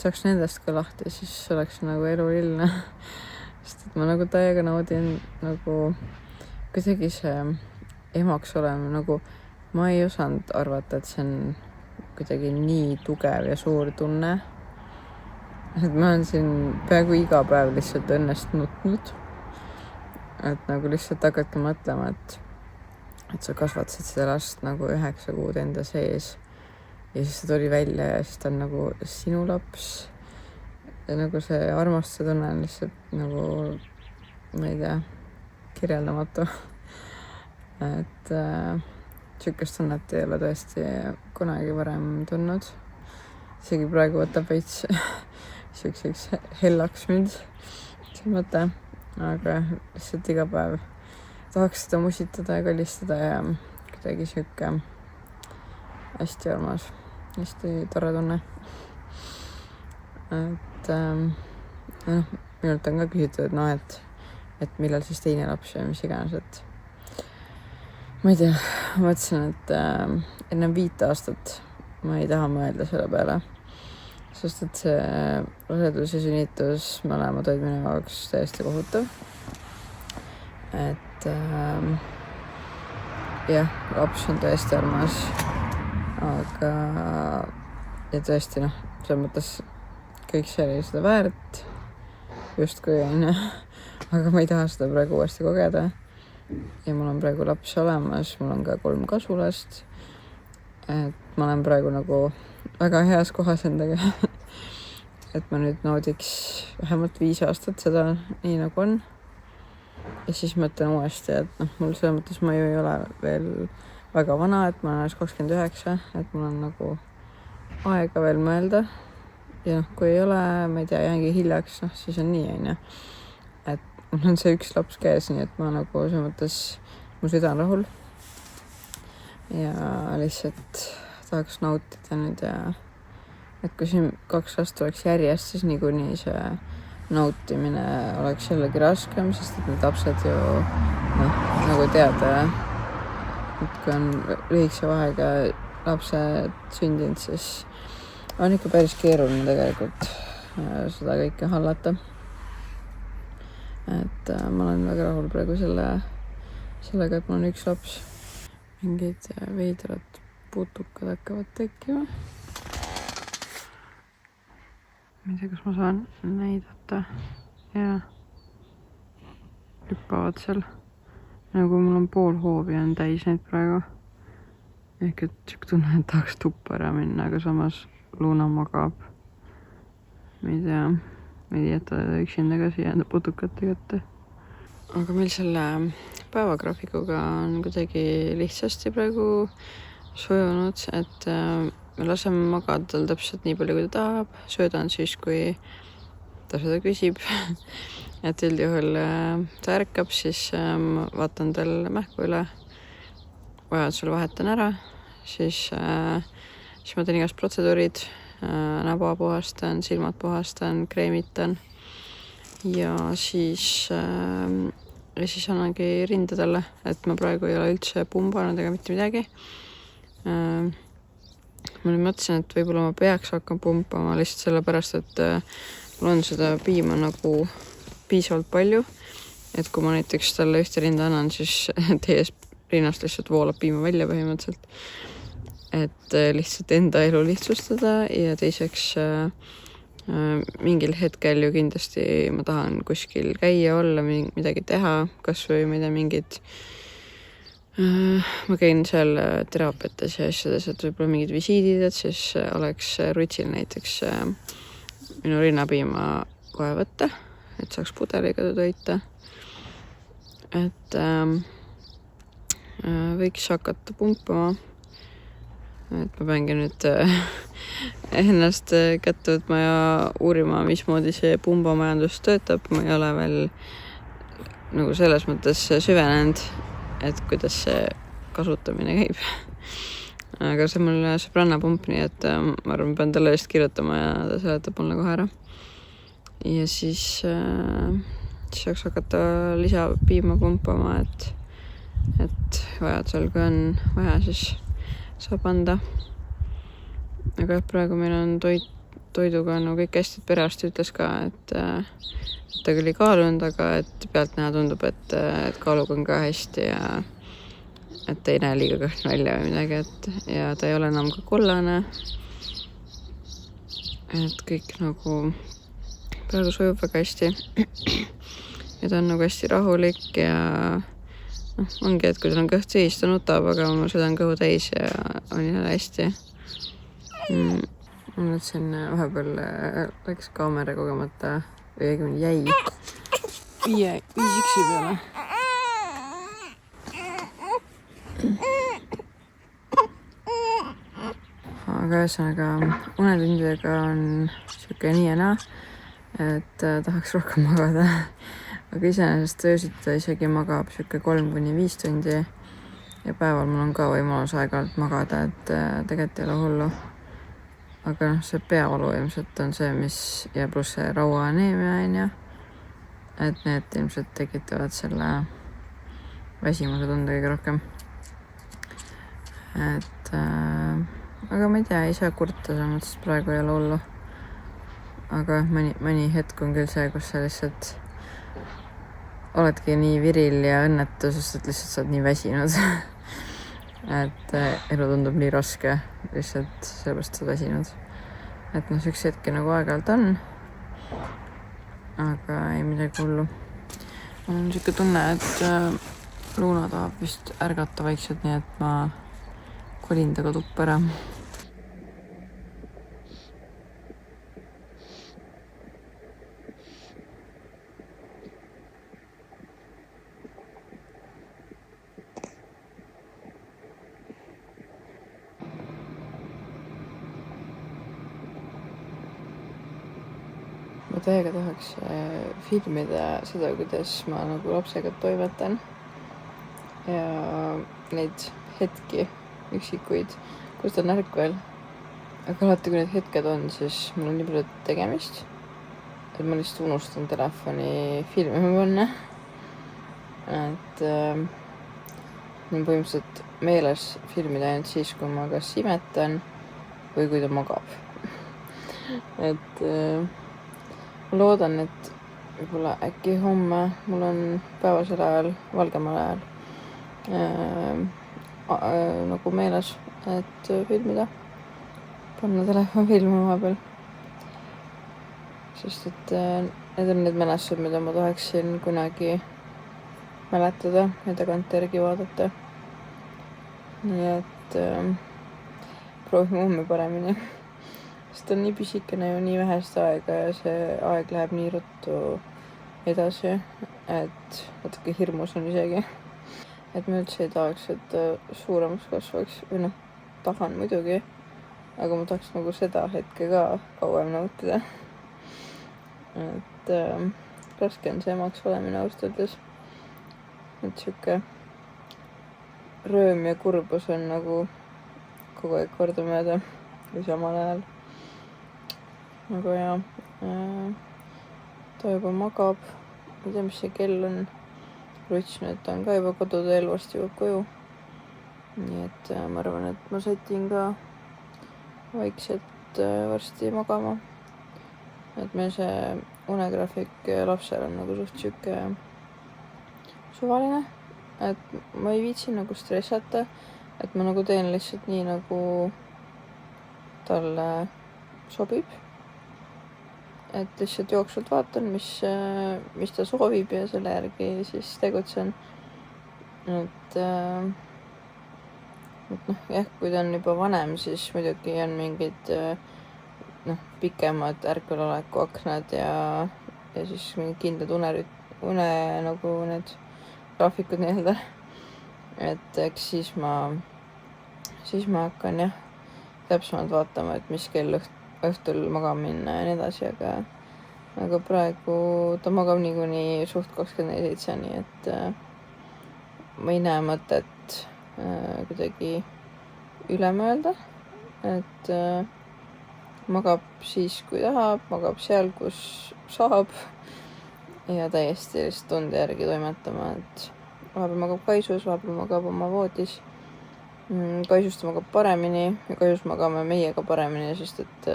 saaks nendest ka lahti, siis oleks nagu elu lill. sest et ma nagu täiega naudin nagu kuidagi see emaks olema, nagu ma ei osanud arvata, et see on kuidagi nii tugev ja suur tunne. et ma olen siin peaaegu iga päev lihtsalt õnnest nutnud. et nagu lihtsalt hakadki mõtlema, et sa kasvatasid seda last nagu 9 kuud enda sees ja siis ta tuli välja ja siis ta on nagu sinu laps. ja nagu see armastuse tunne on lihtsalt nagu, ma ei tea, kirjeldamatu. et siukest tunnet ei ole tõesti kunagi varem tundnud. isegi praegu võtab veits siukseks hellaks mind see mõte, aga lihtsalt iga päev tahaks seda musitada ja kallistada ja kuidagi siuke hästi armas, hästi tore tunne. et noh, minult on ka küsitud, et noh, et millal siis teine laps ja mis iganes, et ma ei tea, ma mõtlesin, et ennem 5 aastat ma ei taha mõelda selle peale, sest et see rasedus ja sünnitus mõlemad olid minu jaoks täiesti kohutav. et jah, laps on tõesti armas, aga ja tõesti noh, selles mõttes kõik see oli seda väärt justkui onju, aga ma ei taha seda praegu uuesti kogeda. ja mul on praegu laps olemas, mul on ka 3 kasulast. et ma olen praegu nagu väga heas kohas endaga. et ma nüüd naudiks vähemalt 5 aastat seda nii nagu on. Ja siis mõtlen uuesti, et noh, mul selles mõttes ma ju ei ole veel väga vana, et ma olen alles 29, et mul on nagu aega veel mõelda. Ja noh, kui ei ole, ma ei tea, jäängi hiljaks, noh, siis on nii, on ju. Et mul on see 1 laps käes, nii et ma nagu selles mõttes, mu süda on rahul. Ja lihtsalt tahaks nautida nüüd ja et kui siin 2 last oleks järjest, siis niikuinii see nautimine oleks jällegi raskem, sest et need lapsed ju noh, nagu teada, et kui on lühikese vahega lapsed sündinud, siis on ikka päris keeruline tegelikult seda kõike hallata. Et ma olen väga rahul praegu sellega, et mul on 1 laps. Mingid veidrad putukad hakkavad tekkima. Ma ei tea, kas ma saan näidata. Ja hüppavad seal. Nagu mul on pool hoovi on täis neid praegu. Ehk et siuke tunne, et tahaks tuppa ära minna, aga samas Luna magab. Ma ei tea, ma ei jäta üksinda ka siia enda putukate kätte. Aga meil selle päevagraafikuga on kuidagi lihtsasti praegu sujunud, et me laseme magada tal täpselt nii palju, kui ta tahab. Söödan siis, kui ta seda küsib. Et üldjuhul ta ärkab, siis ma vaatan tal mähku üle. Vajadusel vahetan ära. Siis ma teen igast protseduurid. Näba puhastan, silmad puhastan, kreemitan. Ja siis annangi rinde talle, et ma praegu ei ole üldse pumbanud ega mitte midagi. Ma nüüd mõtlesin, et võib-olla ma peaks hakkama pumpama lihtsalt sellepärast, et mul on seda piima nagu piisavalt palju. Et kui ma näiteks talle ühte rinda annan, siis teie rinnast lihtsalt voolab piima välja põhimõtteliselt. Et lihtsalt enda elu lihtsustada ja teiseks mingil hetkel ju kindlasti ma tahan kuskil käia, olla, midagi teha, kas või ma ei tea, mingid ma käin seal teraapiates ja asjades, et võib-olla mingid visiidid, et siis oleks rutsil näiteks minu rinnapiima kohe võtta, et saaks pudeliga toita. Et võiks hakata pumpama. Et ma peangi nüüd ennast kätte võtma ja uurima, mismoodi see pumbamajandus töötab. Ma ei ole veel nagu selles mõttes süvenenud, et kuidas see kasutamine käib. Aga see mul sõbranna pump, nii et ma arvan, pean talle eest kirjutama ja ta seletab mulle kohe ära. Ja siis saaks hakata lisapiima pumpama, et vajadusel, kui on vaja, siis saab anda. Aga praegu meil on toiduga no kõik hästi, perearst ütles ka, et ta küll ei kaalunud, aga et pealt näha tundub, et kaaluga on ka hästi ja et ei näe liiga kõht välja või midagi, ja ta ei ole enam ka kollane. Et kõik nagu praegu sujub väga hästi. Ja ta on nagu hästi rahulik ja ongi, et kui tal on kõht täis, ta nutab, aga ma sõidan kõhu täis ja on jälle hästi. Ma mõtlesin, vahepeal läks kaamera kogemata või õigemini jäi 5 üksi peale. Aga ühesõnaga, unetundidega on siuke nii ja naa, et tahaks rohkem magada. Aga iseenesest öösiti ta isegi magab siuke 3-5 tundi ja päeval mul on ka võimalus aeg-ajalt magada, et tegelikult ei ole hullu. Aga see peavalu ilmselt on see, mis ja pluss see rauaaneemia on ja, et need ilmselt tekitavad selle väsimuse tunde kõige rohkem. Et aga ma ei tea, ei saa kurta, selles mõttes praegu ei ole hullu. Aga mõni hetk on küll see, kus sa lihtsalt oledki nii viril ja õnnetu, sest et lihtsalt sa oled nii väsinud. Et elu tundub nii raske, lihtsalt sellepärast sa väsinud. Et üks hetki nagu aeg-ajalt on, aga ei midagi hullu. Mul on siuke tunne, et Luna tahab vist ärgata vaikselt, nii et ma kolin taga tuppa ära. ma täiega tahaks filmida seda, kuidas ma nagu lapsega toimetan ja neid hetki, üksikuid, kus ta on ärkvel. aga alati, kui need hetked on, siis mul on nii palju tegemist, et ma lihtsalt unustan telefoni filmima panna. et mul põhimõtteliselt meeles filmida ainult siis, kui ma kas imetan või kui ta magab. et ma loodan, et võib-olla äkki homme mul on päevasel ajal, valgemal ajal nagu meeles, et filmida, panna telefon filmima vahepeal. sest et need on need mälestused, mida ma tahaksin kunagi mäletada ja tagantjärgi vaadata. nii et proovime homme paremini. sest on nii pisikene ju, nii vähest aega ja see aeg läheb nii ruttu edasi, et natuke hirmus on isegi. et ma üldse ei tahaks, et ta suuremaks kasvaks või noh, tahan muidugi, aga ma tahaks nagu seda hetke ka kauem nautida. et raske on see emaks olemine ausalt öeldes. et sihuke rõõm ja kurbus on nagu kogu aeg kordamööda või samal ajal. aga jaa, ta juba magab, ma ei tea, mis see kell on. Ruts nüüd on ka juba koduteel, varsti jõuab koju. nii et ma arvan, et ma sätin ka vaikselt varsti magama. et meil see unegraafik lapsel on nagu suht sihuke suvaline, et ma ei viitsi nagu stressata, et ma nagu teen lihtsalt nii, nagu talle sobib. et lihtsalt jooksvalt vaatan, mis ta soovib ja selle järgi siis tegutsen. et noh, jah, kui ta on juba vanem, siis muidugi on mingid pikemad ärkveloleku aknad ja siis mingid kindlad une nagu need graafikud nii-öelda. et eks siis ma hakkan jah täpsemalt vaatama, et mis kell õhtul magama minna ja nii edasi, aga praegu ta magab niikuinii suht 24/7, nii et ma ei näe mõtet kuidagi üle mõelda, et magab siis, kui tahab, magab seal, kus saab ja täiesti lihtsalt tunde järgi toimetama, et vahepeal magab kaisus, vahepeal magab oma voodis. Kaisus ta magab paremini ja kaisus magame meiega paremini, sest et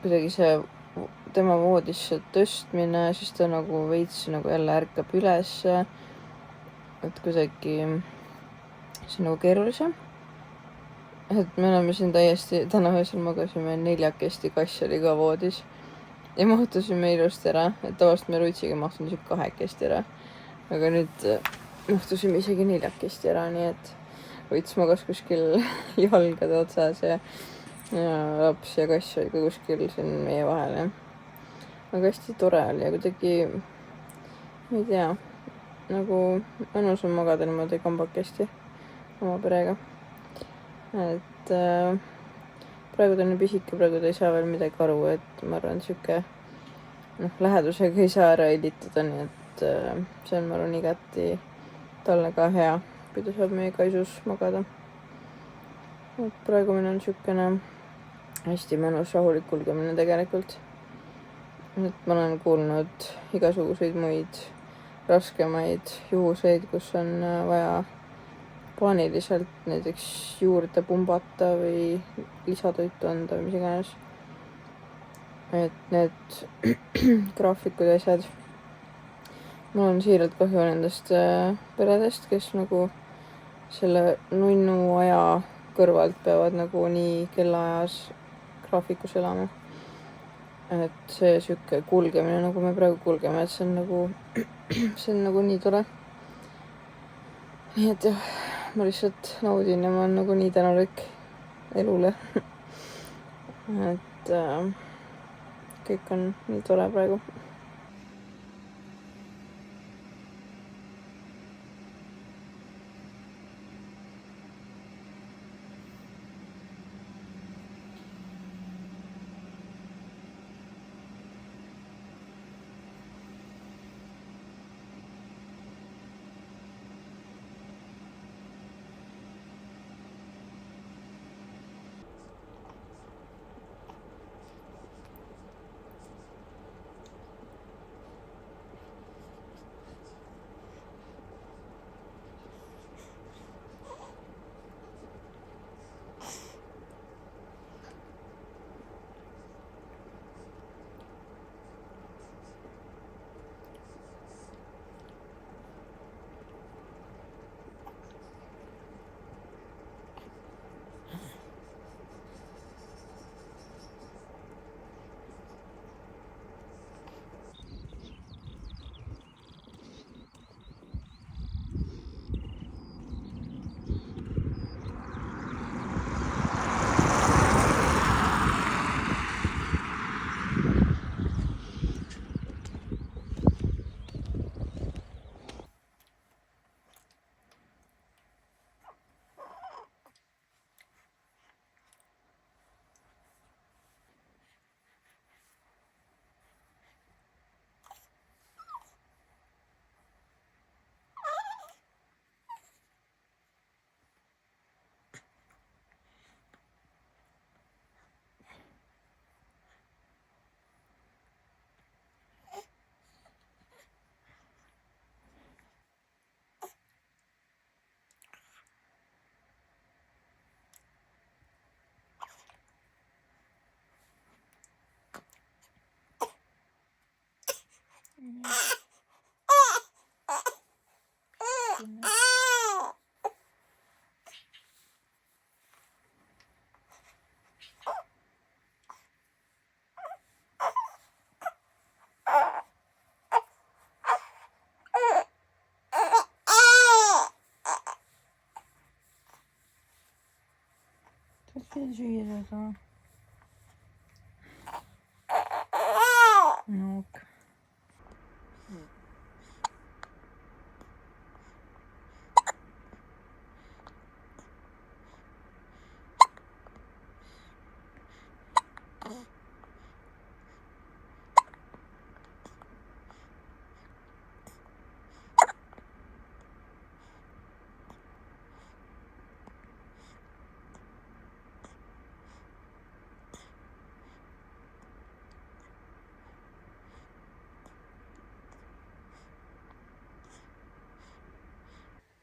kuidagi see tema voodisse tõstmine, siis ta nagu veits nagu jälle ärkab üles. et kuidagi see on nagu keerulisem. et me oleme siin täiesti, täna öösel magasime 4 kass oli ka voodis ja mahtusime ilusti ära, et tavaliselt me Rutsiga mahtusime 2 ära, aga nüüd mahtusime isegi 4 ära, nii et Ruts magas kuskil jalgade otsas ja laps ja kass oli ka kuskil siin meie vahel ja aga hästi tore oli ja kuidagi ma ei tea, nagu mõnus on magada niimoodi kambakesti oma perega. et praegu ta on nii pisike, praegu ta ei saa veel midagi aru, et ma arvan, sihuke lähedusega ei saa ära helitada, nii et see on, ma arvan, igati talle ka hea, kui ta saab meie kaisus magada. et praegu meil on siukene hästi mõnus rahulik kulgemine tegelikult. et ma olen kuulnud igasuguseid muid raskemaid juhuseid, kus on vaja paaniliselt näiteks juurde pumbata või lisatoitu anda või mis iganes. et need graafikud ja asjad, mul on siiralt kahju nendest peredest, kes nagu selle nunnu aja kõrvalt peavad nagu nii kellaajas graafikus elama. et see sihuke kulgemine, nagu me praegu kulgeme, et see on nagu nii tore. nii et jah, ma lihtsalt naudin ja ma olen nagu nii tänulik elule. et kõik on nii tore praegu. ei süüa seda. No okei.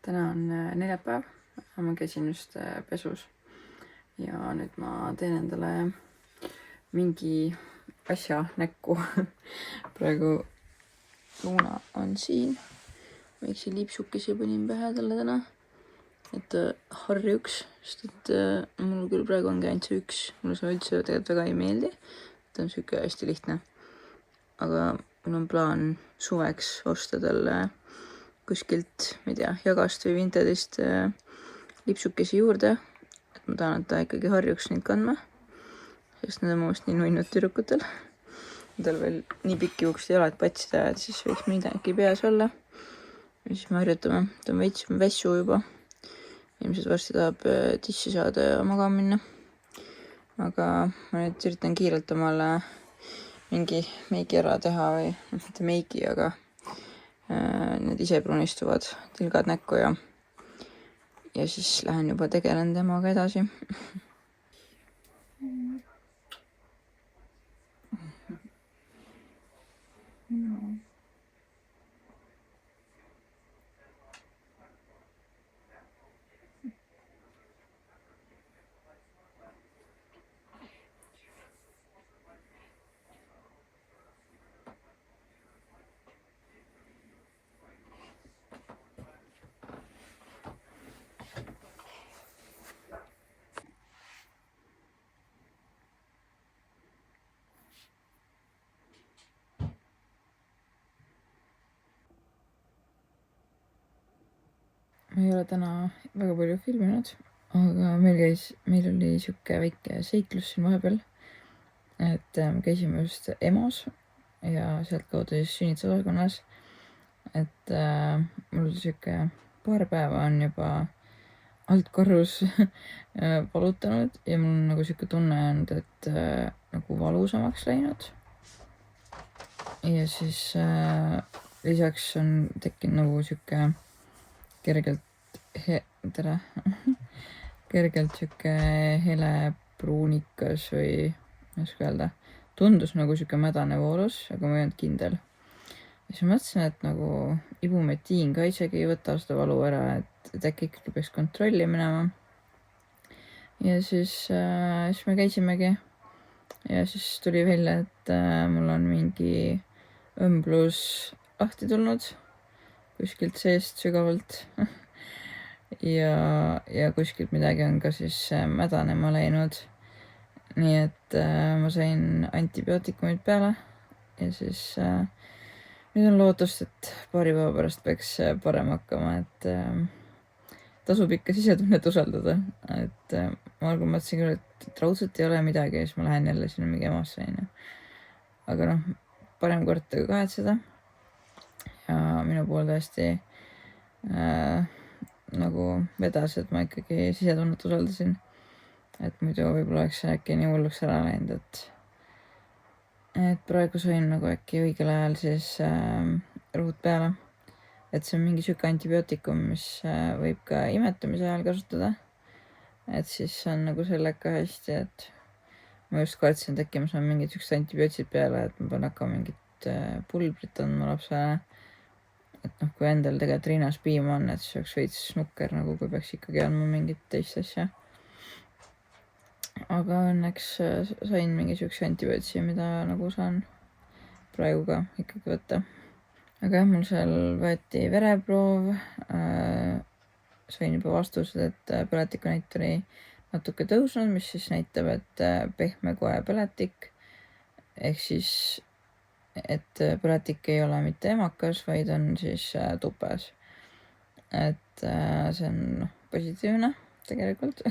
Täna on neljapäev, ma käisin just pesus ja nüüd ma teen endale mingi asja näkku. Praegu Luuna on siin, väikse lipsukese panin pähe talle täna, et harjuks, sest et mul küll praegu ongi ainult see üks, mulle see üldse tegelikult väga ei meeldi, ta on siuke hästi lihtne, aga mul on plaan suveks osta talle kuskilt, ma ei tea, Jagast või Vintedist lipsukesi juurde, et ma tahan, et ta ikkagi harjuks neid kandma, sest need on muust nii nunnud tüdrukutel. Tal veel nii pikki juuksed ei ole, et patsida, et siis võiks midagi peas olla. Ja siis me harjutame, ta on veits vässu juba. Ilmselt varsti tahab tissi saada ja magama minna. Aga ma nüüd üritan kiirelt omale mingi meigi ära teha või mitte meigi, aga need ise brunistuvad tilgad näkku ja siis lähen juba tegelen temaga edasi. Ma ei ole täna väga palju filminud, aga meil oli siuke väike seiklus siin vahepeal, et me käisime just EMO-s ja sealtkaudu siis sünnitusosakonnas, et mul siuke paar päeva on juba altkorrus valutanud ja mul on nagu siuke tunne olnud, et nagu valusamaks läinud. Ja siis lisaks on tekkinud nagu siuke kergelt siuke hele pruunikas või ma ei oska öelda, tundus nagu siuke mädane voolus, aga ma ei olnud kindel. Ja siis ma mõtlesin, et nagu ibumetiin ka isegi ei võta seda valu ära, et äkki ikkagi peaks kontrolli minema. Ja siis me käisimegi ja siis tuli välja, et mul on mingi õmblus lahti tulnud kuskilt seest sügavalt ja kuskilt midagi on ka siis mädanema läinud. Nii et ma sain antibiootikumid peale ja siis nüüd on lootust, et paari päeva pärast peaks parem hakkama, et tasub ikka sisetunnet usaldada, et ma algul mõtlesin küll, et raudselt ei ole midagi ja siis ma lähen jälle sinna mingi EMO-sse. Aga noh, parem korda kui kahetseda. Ja minu pool tõesti nagu vedas, et ma ikkagi sisetunnet usaldasin, et muidu võib-olla oleks äkki nii hulluks ära läinud, et praegu sain nagu äkki õigel ajal siis rõhud peale, et see on mingi siuke antibiootikum, mis võib ka imetamise ajal kasutada, et siis on nagu sellega hästi, et ma just kahetsen, et äkki ma saan mingid siuksed antibiootsid peale, et ma pean hakkama mingit pulbrit andma lapsele. Et noh, kui endal tegelikult rinnas piim on, et siis oleks veits nukker, nagu kui peaks ikkagi andma mingit teist asja. Aga õnneks sain mingi siukse antibiootsi, mida nagu saan praegu ka ikkagi võtta. Aga jah, mul seal võeti vereproov, sain juba vastused, et põletikunäit oli natuke tõusnud, mis siis näitab, et pehme koepõletik ehk siis et põletik ei ole mitte emakas, vaid on siis tupes. Et see on positiivne tegelikult.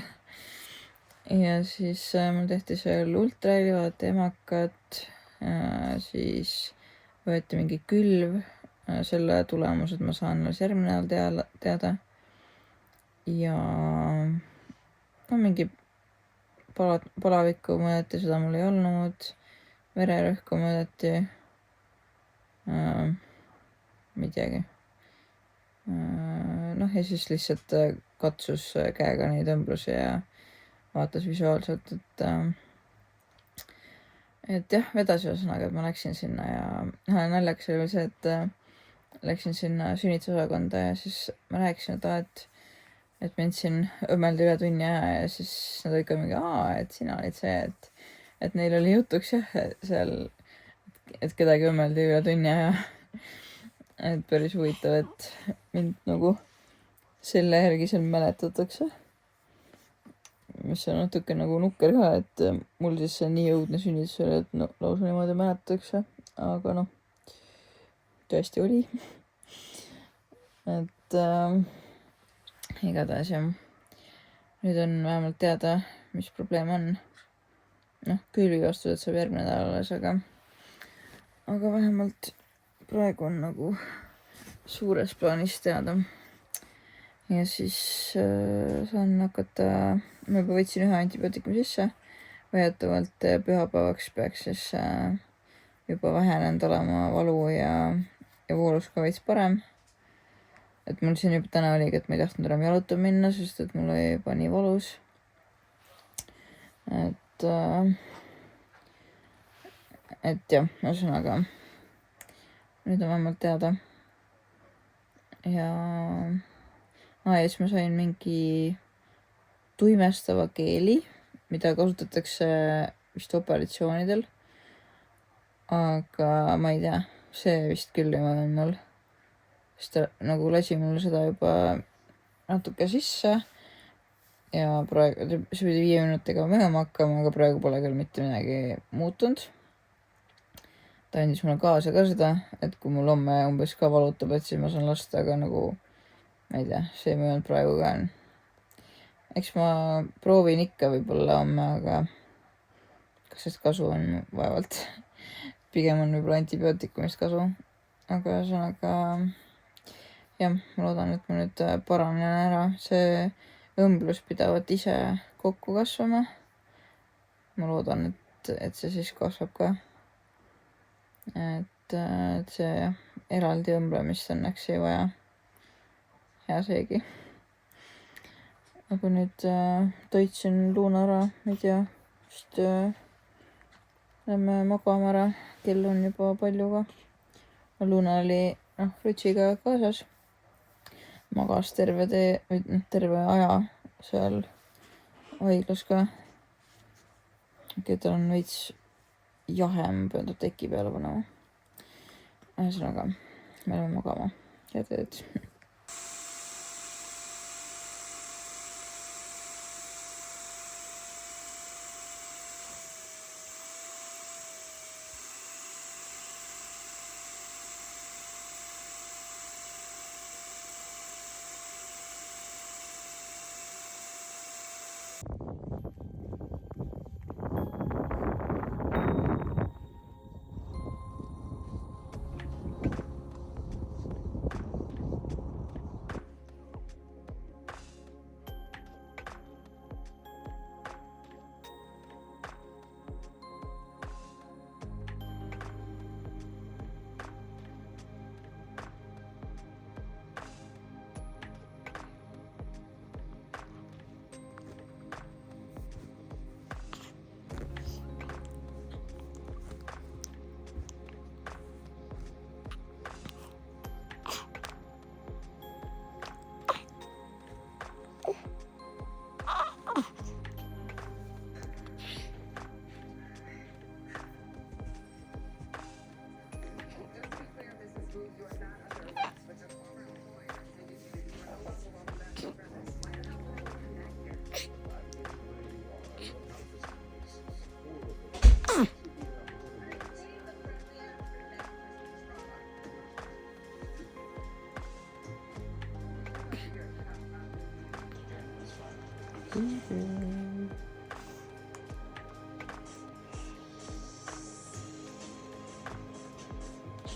ja siis mul tehti seal ultraheli, vaadati emakat, siis võeti mingi külv, selle tulemused ma saan alles järgmine nädal teada. Ja no mingi palavikku mõõdeti, seda mul ei olnud, vererõhku mõõdeti, ma ei teagi. Noh, ja siis lihtsalt katsus käega neid õmblusi ja vaatas visuaalselt, et jah, vedasi ühesõnaga, et ma läksin sinna ja naljakas oli veel see, et läksin sinna sünnitusosakonda ja siis ma rääkisin, et mind siin õmmeldi üle tunni aja ja siis nad olid ka mingi, et sina olid see, et neil oli jutuks jah, seal, et kedagi õmmeldi üle tunni aja. Et päris huvitav, et mind nagu selle järgi seal mäletatakse. Mis on natuke nagu nukker ka, et mul siis see nii õudne sünnitus oli, et no, lausa niimoodi mäletatakse, aga noh, tõesti oli. Et igatahes jah, nüüd on vähemalt teada, mis probleem on. Noh, külvivastused saab järgmine nädal alles, aga vähemalt praegu on nagu suures plaanis teada. Ja siis saan hakata, ma juba võtsin ühe antibiootikumi sisse, väidetavalt pühapäevaks peaks siis juba vähenenud olema valu ja voolus ka veits parem. Et mul siin juba täna oligi, et ma ei tahtnud enam jalutama minna, sest et mul oli juba nii valus. Et jah, ühesõnaga nüüd on vähemalt teada. Ja siis ma sain mingi tuimestava keeli, mida kasutatakse vist operatsioonidel. Aga ma ei tea, see vist küll ei mõelnud mul. Sest ta nagu lasi mulle seda juba natuke sisse. Ja praegu, see pidi 5 minutiga mõjuma hakkama, aga praegu pole küll mitte midagi muutunud. Ta andis mulle kaasa ka seda, et kui mul homme umbes ka valutab, et siis ma saan lasta, aga nagu ma ei tea, see ei mõelnud praegu ka. Eks ma proovin ikka võib-olla homme, aga kas sest kasu on vaevalt. Pigem on võib-olla antibiootikumist kasu. Aga ühesõnaga jah, ma loodan, et ma nüüd paranen ära. See õmblus pidavat ise kokku kasvama. Ma loodan, et see siis kasvab ka. Et see eraldi õmblemist õnneks ei vaja. Hea seegi. Aga nüüd toitsin Luuna ära, ei tea, vist lähme magama ära. Kell on juba palju ka. Luuna oli Rutsiga kaasas. Magas terve aja seal haiglas ka. Tal on veits jahem, peab teki peale panema. Ühesõnaga, me oleme magama. Head ööd.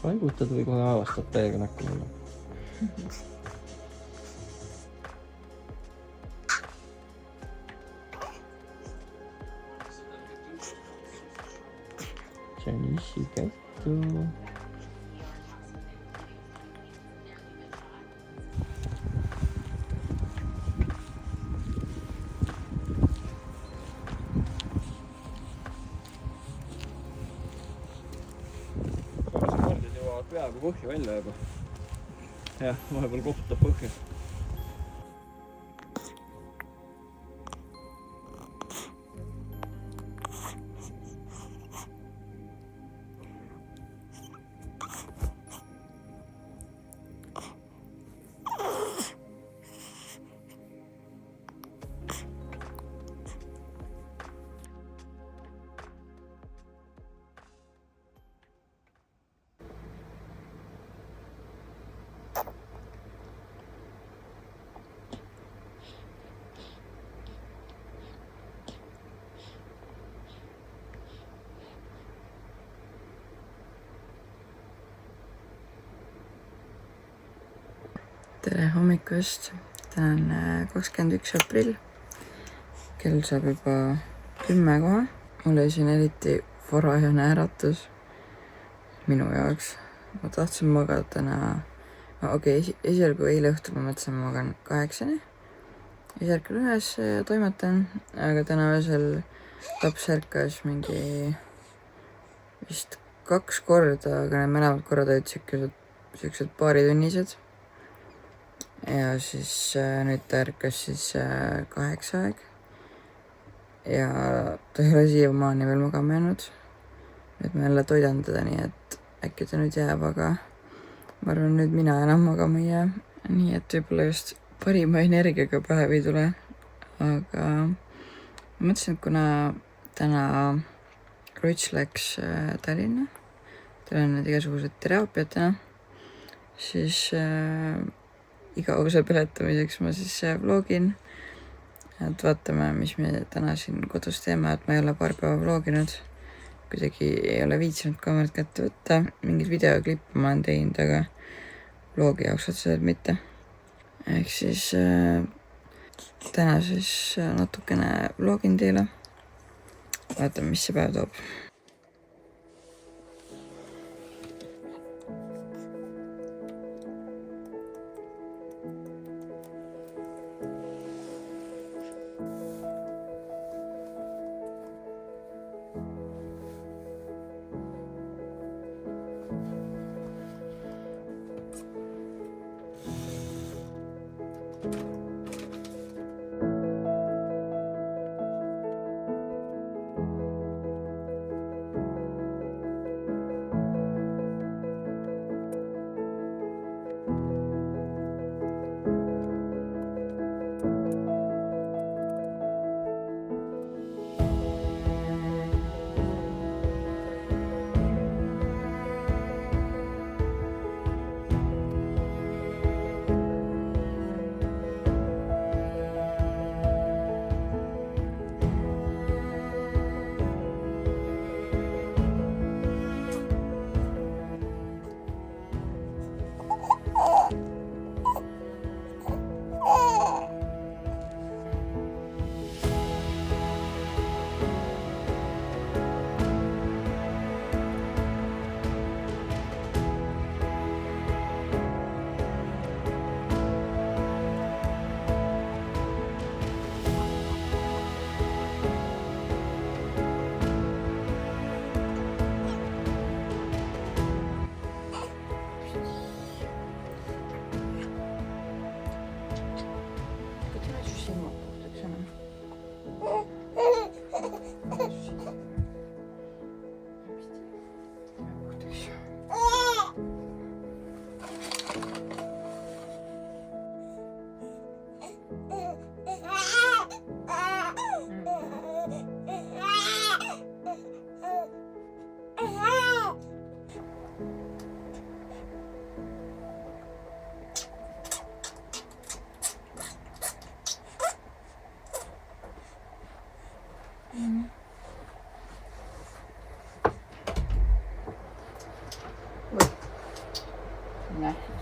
vaigutad või kohe avastad täiega näkku mulle? Janishi kättu. Peaaegu põhja välja juba. Jah, vahepeal koputab põhja. Tere hommikust, täna on 21. aprill, kell saab juba 10 kohe. Mul oli siin eriti varajane äratus minu jaoks. Ma tahtsin magada täna, esialgu eile õhtul ma mõtlesin, ma magan 8-ni. Siis ärkan üles ja toimetan, aga täna öösel laps ärkas mingi vist 2 korda, aga need mõlemad korrad olid siuksed paaritunnised. Ja siis nüüd ta ärkas siis 8 aeg ja ta ei ole siiamaani veel magama jäänud. Nüüd ma jälle toidan teda, nii et äkki ta nüüd jääb, aga ma arvan, nüüd mina enam magama ei jää. Nii et võib-olla just parima energiaga päev ei tule. Aga ma mõtlesin, et kuna täna Ruts läks Tallinna, tal on need igasugused teraapiad täna, siis igavuse peletamiseks ma siis vlogin, et vaatame, mis me täna siin kodus teeme, et ma ei ole paar päeva vloginud, kuidagi ei ole viitsinud kaamerat kätte võtta, mingid videoklippe ma olen teinud, aga vlogi jaoks otseselt mitte. Ehk siis täna siis natukene vlogin teile, vaatame, mis see päev toob.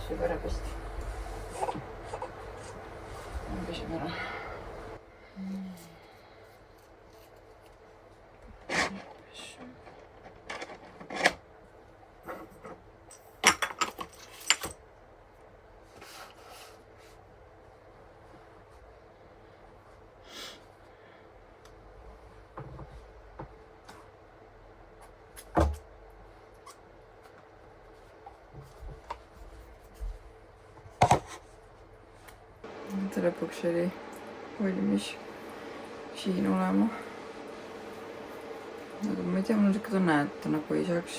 juba ära pesta. Peseme ära. Lõpuks oli valmis siin olema. Aga ma ei tea, mul on siuke tunne, et ta nagu ei saaks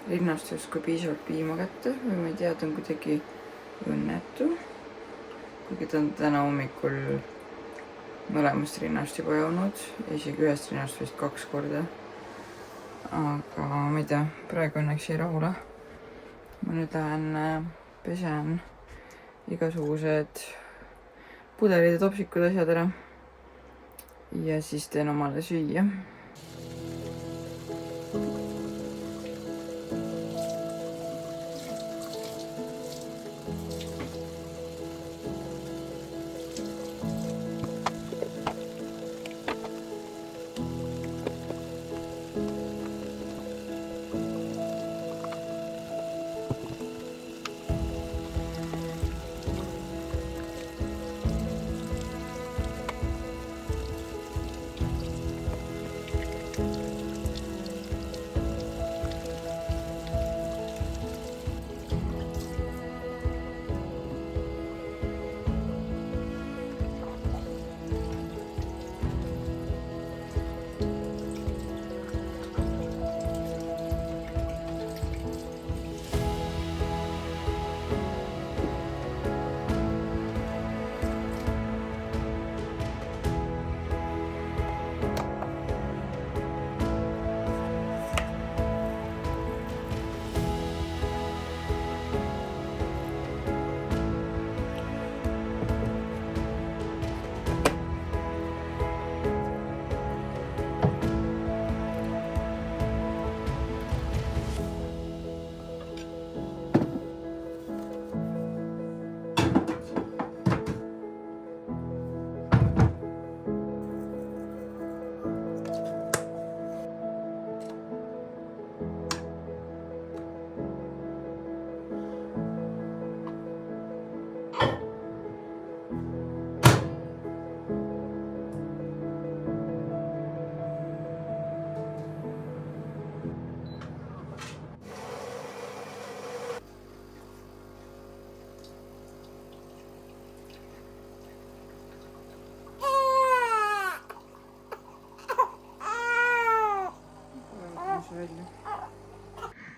rinnast justkui piisavalt piima kätte või ma ei tea, ta on kuidagi õnnetu. Kuigi ta on täna hommikul mõlemast rinnast juba joonud, isegi ühest rinnast vist 2 korda. Aga ma ei tea, praegu õnneks ei rahule. Ma nüüd lähen pesen igasugused pudelid ja topsikud asjad ära ja siis teen omale süüa.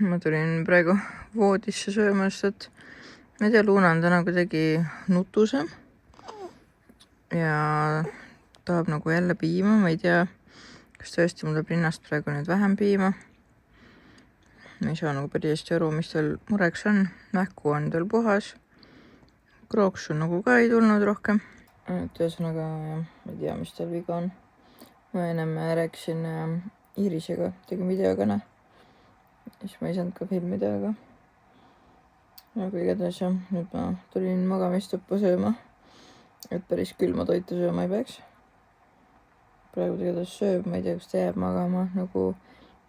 Ma tulin praegu voodisse sööma, sest et ma ei tea, Luna on täna kuidagi nutusem ja tahab nagu jälle piima. Ma ei tea, kas tõesti mul tuleb rinnast praegu nüüd vähem piima. Ma ei saa nagu päris hästi aru, mis tal mureks on. Nähku on tal puhas. Krooksu nagu ka ei tulnud rohkem. Et ühesõnaga, ma ei tea, mis tal viga on. Ma ennem rääkisin Iirisega, tegin videokõne. Siis ma ei saanud ka filmida, aga igatahes jah, nüüd ma tulin magamistuppa sööma, et päris külma toitu sööma ei peaks. Praegu ta igatahes sööb, ma ei tea, kas ta jääb magama, nagu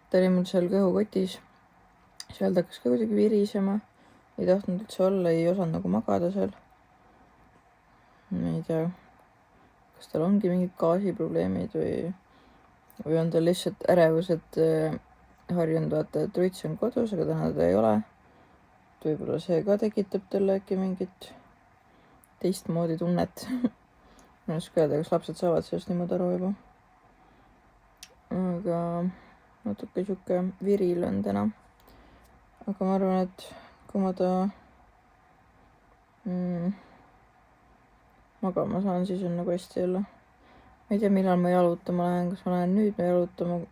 ta oli mul seal kõhukotis. Seal ta hakkas ka kuidagi virisema, ei tahtnud üldse olla, ei osanud nagu magada seal. Ma ei tea, kas tal ongi mingid gaasiprobleemid või on tal lihtsalt ärevus, et harjunud vaata, et Ruits on kodus, aga täna ta ei ole. Võib-olla see ka tekitab talle äkki mingit teistmoodi tunnet. Ma ei oska öelda, kas lapsed saavad sellest niimoodi aru juba. Aga natuke siuke viril on täna. Aga ma arvan, et kui ma ta magama saan, siis on nagu hästi jälle. Ma ei tea, millal ma jalutama lähen, kas ma lähen nüüd jalutama.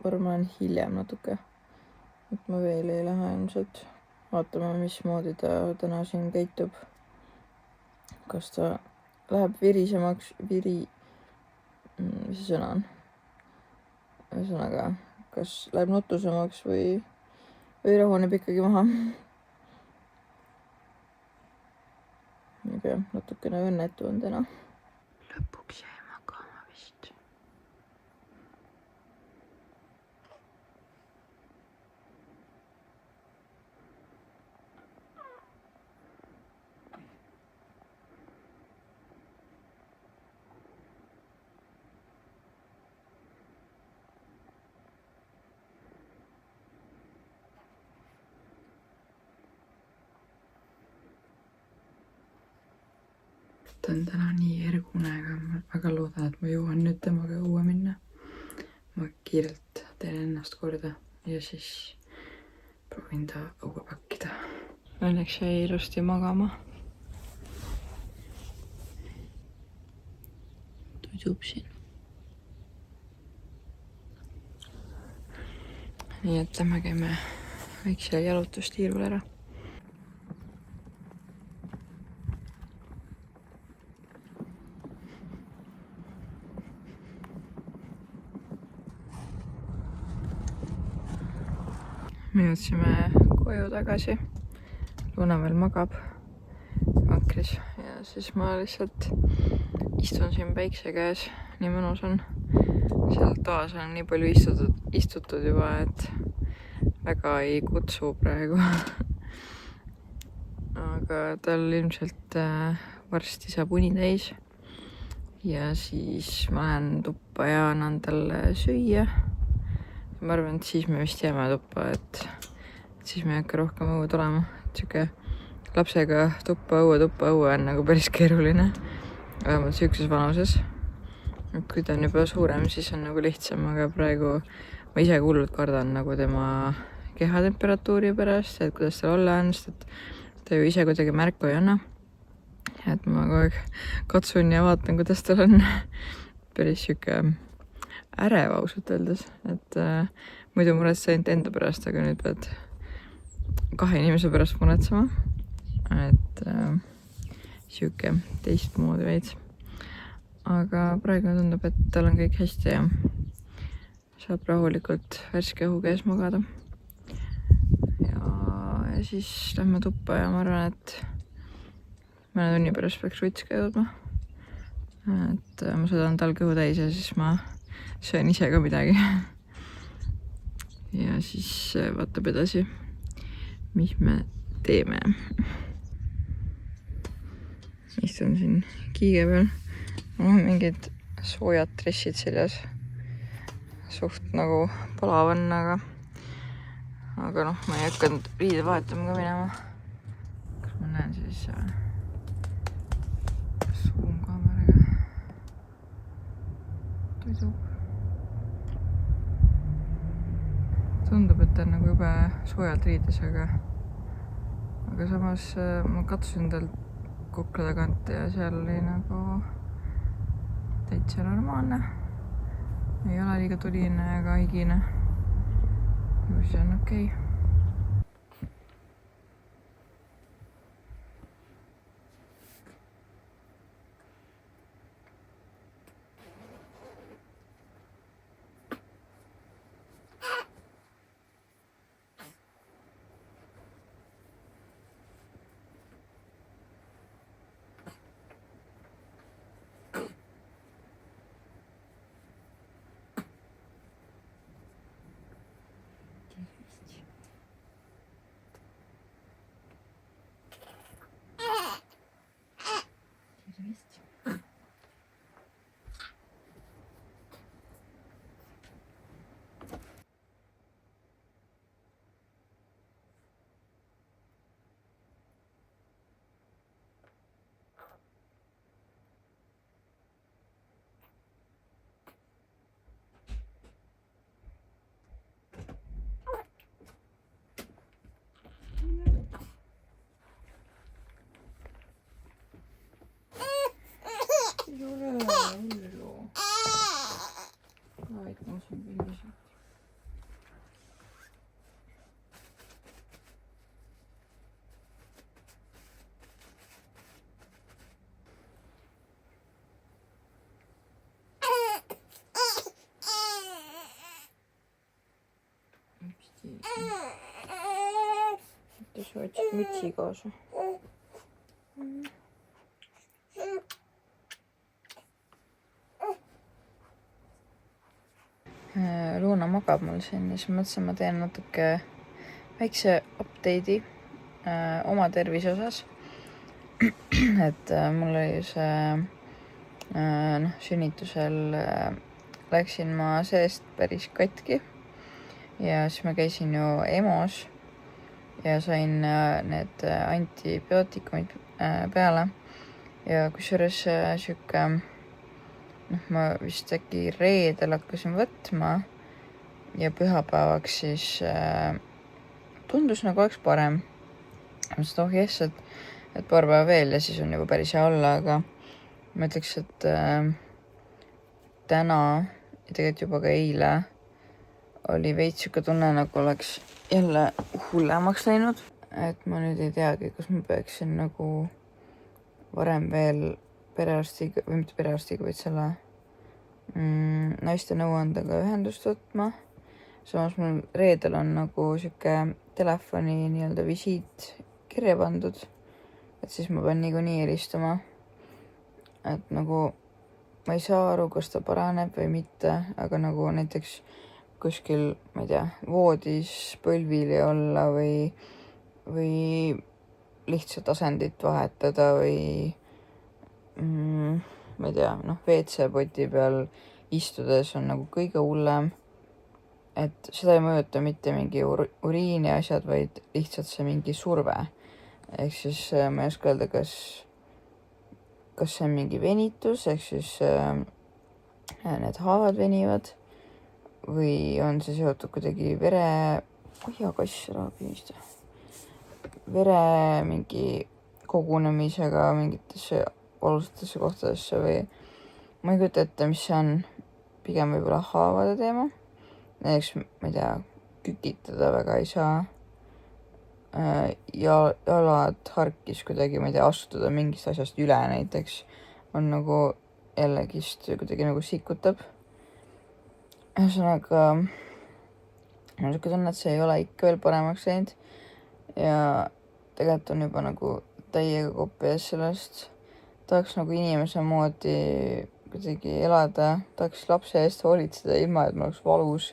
Ma lähen hiljem natuke, et ma veel ei lähe ilmselt. Vaatame, mismoodi ta täna siin käitub. Kas ta läheb virisemaks, mis see sõna on? Ühesõnaga, kas läheb nutusemaks või rahuneb ikkagi maha. Ma ei tea, millal ma jalutama lähen, kas ma lähen nüüd jalutama. Ma lähen hiljem natuke, et ma veel ei lähe ilmselt. Vaatame, mismoodi ta täna siin käitub. Kas ta läheb virisemaks, mis see sõna on? Ühesõnaga, kas läheb nutusemaks või rahuneb ikkagi maha. sihuke natukene õnnetu on täna. Lõpuks jäi magama vist. Ta on täna nii ergune, aga ma väga loodan, et ma jõuan nüüd temaga õue minna. Ma kiirelt teen ennast korda ja siis proovin ta õue pakkida. Õnneks jäi ilusti magama. Tudub siin. Nii et lähme käime väikse jalutustiirul ära. Me jõudsime koju tagasi. Luna veel magab vankris ja siis ma lihtsalt istun siin päikse käes. Nii mõnus on. Seal toas on nii palju istutud juba, et väga ei kutsu praegu. Aga tal ilmselt varsti saab uni täis. Ja siis ma lähen tuppa ja annan talle süüa. Ma arvan, et siis me vist jääme tuppa, et siis me ei hakka rohkem õue tulema. Siuke lapsega tuppa õue on nagu päris keeruline. Vähemalt siukses vanuses. Et kui ta on juba suurem, siis on nagu lihtsam, aga praegu ma ise hullult kardan nagu tema kehatemperatuuri pärast, et kuidas tal olla on, sest et ta ju ise kuidagi märku ei anna. Et ma kogu aeg katsun ja vaatan, kuidas tal on. Päris siuke ärev ausalt öeldes, et muidu muretsen ainult enda pärast, aga nüüd pead 2 inimese pärast muretsema. Et siuke teistmoodi veits. Aga praegu tundub, et tal on kõik hästi ja saab rahulikult värske õhu käes magada. Ja siis lähme tuppa ja ma arvan, et mõne tunni pärast peaks Ruts ka jõudma. Et ma sõidan tal kõhu täis ja siis ma söön ise ka midagi. Ja siis vaatab edasi, mis me teeme. Istun siin kiige peal. Mul on mingid soojad dressid seljas. Suht nagu palav on, aga noh, ma ei hakanud riide vahetama ka minema. Kas ma näen siis zoom-kaameraga? Toidub. Tundub, et ta on nagu jube soojalt riides, aga samas ma katsusin tal kukla tagant ja seal oli nagu täitsa normaalne. Ei ole liiga tuline ega higine. Ju siis on okei. Sa võtsid mütsi kaasa. magab mul siin ja siis mõtlesin, ma teen natuke väikse update'i oma tervise osas. Et mul oli see sünnitusel läksin ma seest päris katki ja siis ma käisin ju EMO-s ja sain need antibiootikumid peale ja kusjuures sihuke ma vist äkki reedel hakkasin võtma ja pühapäevaks siis tundus nagu oleks parem. Ma mõtlesin, oh jess, et paar päeva veel ja siis on juba päris hea olla, aga ma ütleks, et täna ja tegelikult juba ka eile oli veits siuke tunne, nagu oleks jälle hullemaks läinud. Et ma nüüd ei teagi, kas ma peaksin nagu varem veel perearstiga, või mitte perearstiga, vaid selle naiste nõuandega ühendust võtma. Samas mul reedel on nagu siuke telefoni nii-öelda visiit kirja pandud, et siis ma pean niikuinii helistama. Et nagu ma ei saa aru, kas ta paraneb või mitte, aga nagu näiteks kuskil, ma ei tea, voodis põlvili olla või lihtsalt asendit vahetada või ma ei tea, WC-poti peal istudes on nagu kõige hullem, et seda ei mõjuta mitte mingi uriini asjad, vaid lihtsalt see mingi surve. Ehk siis ma ei oska öelda, kas see on mingi venitus, ehk siis need haavad venivad või on see seotud kuidagi vere mingi kogunemisega mingitesse valusatesse kohtadesse või ma ei kujuta ette, mis see on, pigem võib-olla haavade teema. Näiteks, ma ei tea, kükitada väga ei saa. Jalad harkis kuidagi, ma ei tea, astuda mingist asjast üle näiteks on nagu jällegist kuidagi nagu sikutab. Ühesõnaga, mul on siuke tunne, et see ei ole ikka veel paremaks läinud ja tegelikult on juba nagu täiega kopi ees sellest. Tahaks nagu inimese moodi kuidagi elada, tahaks lapse eest hoolitseda ilma, et mul oleks valus.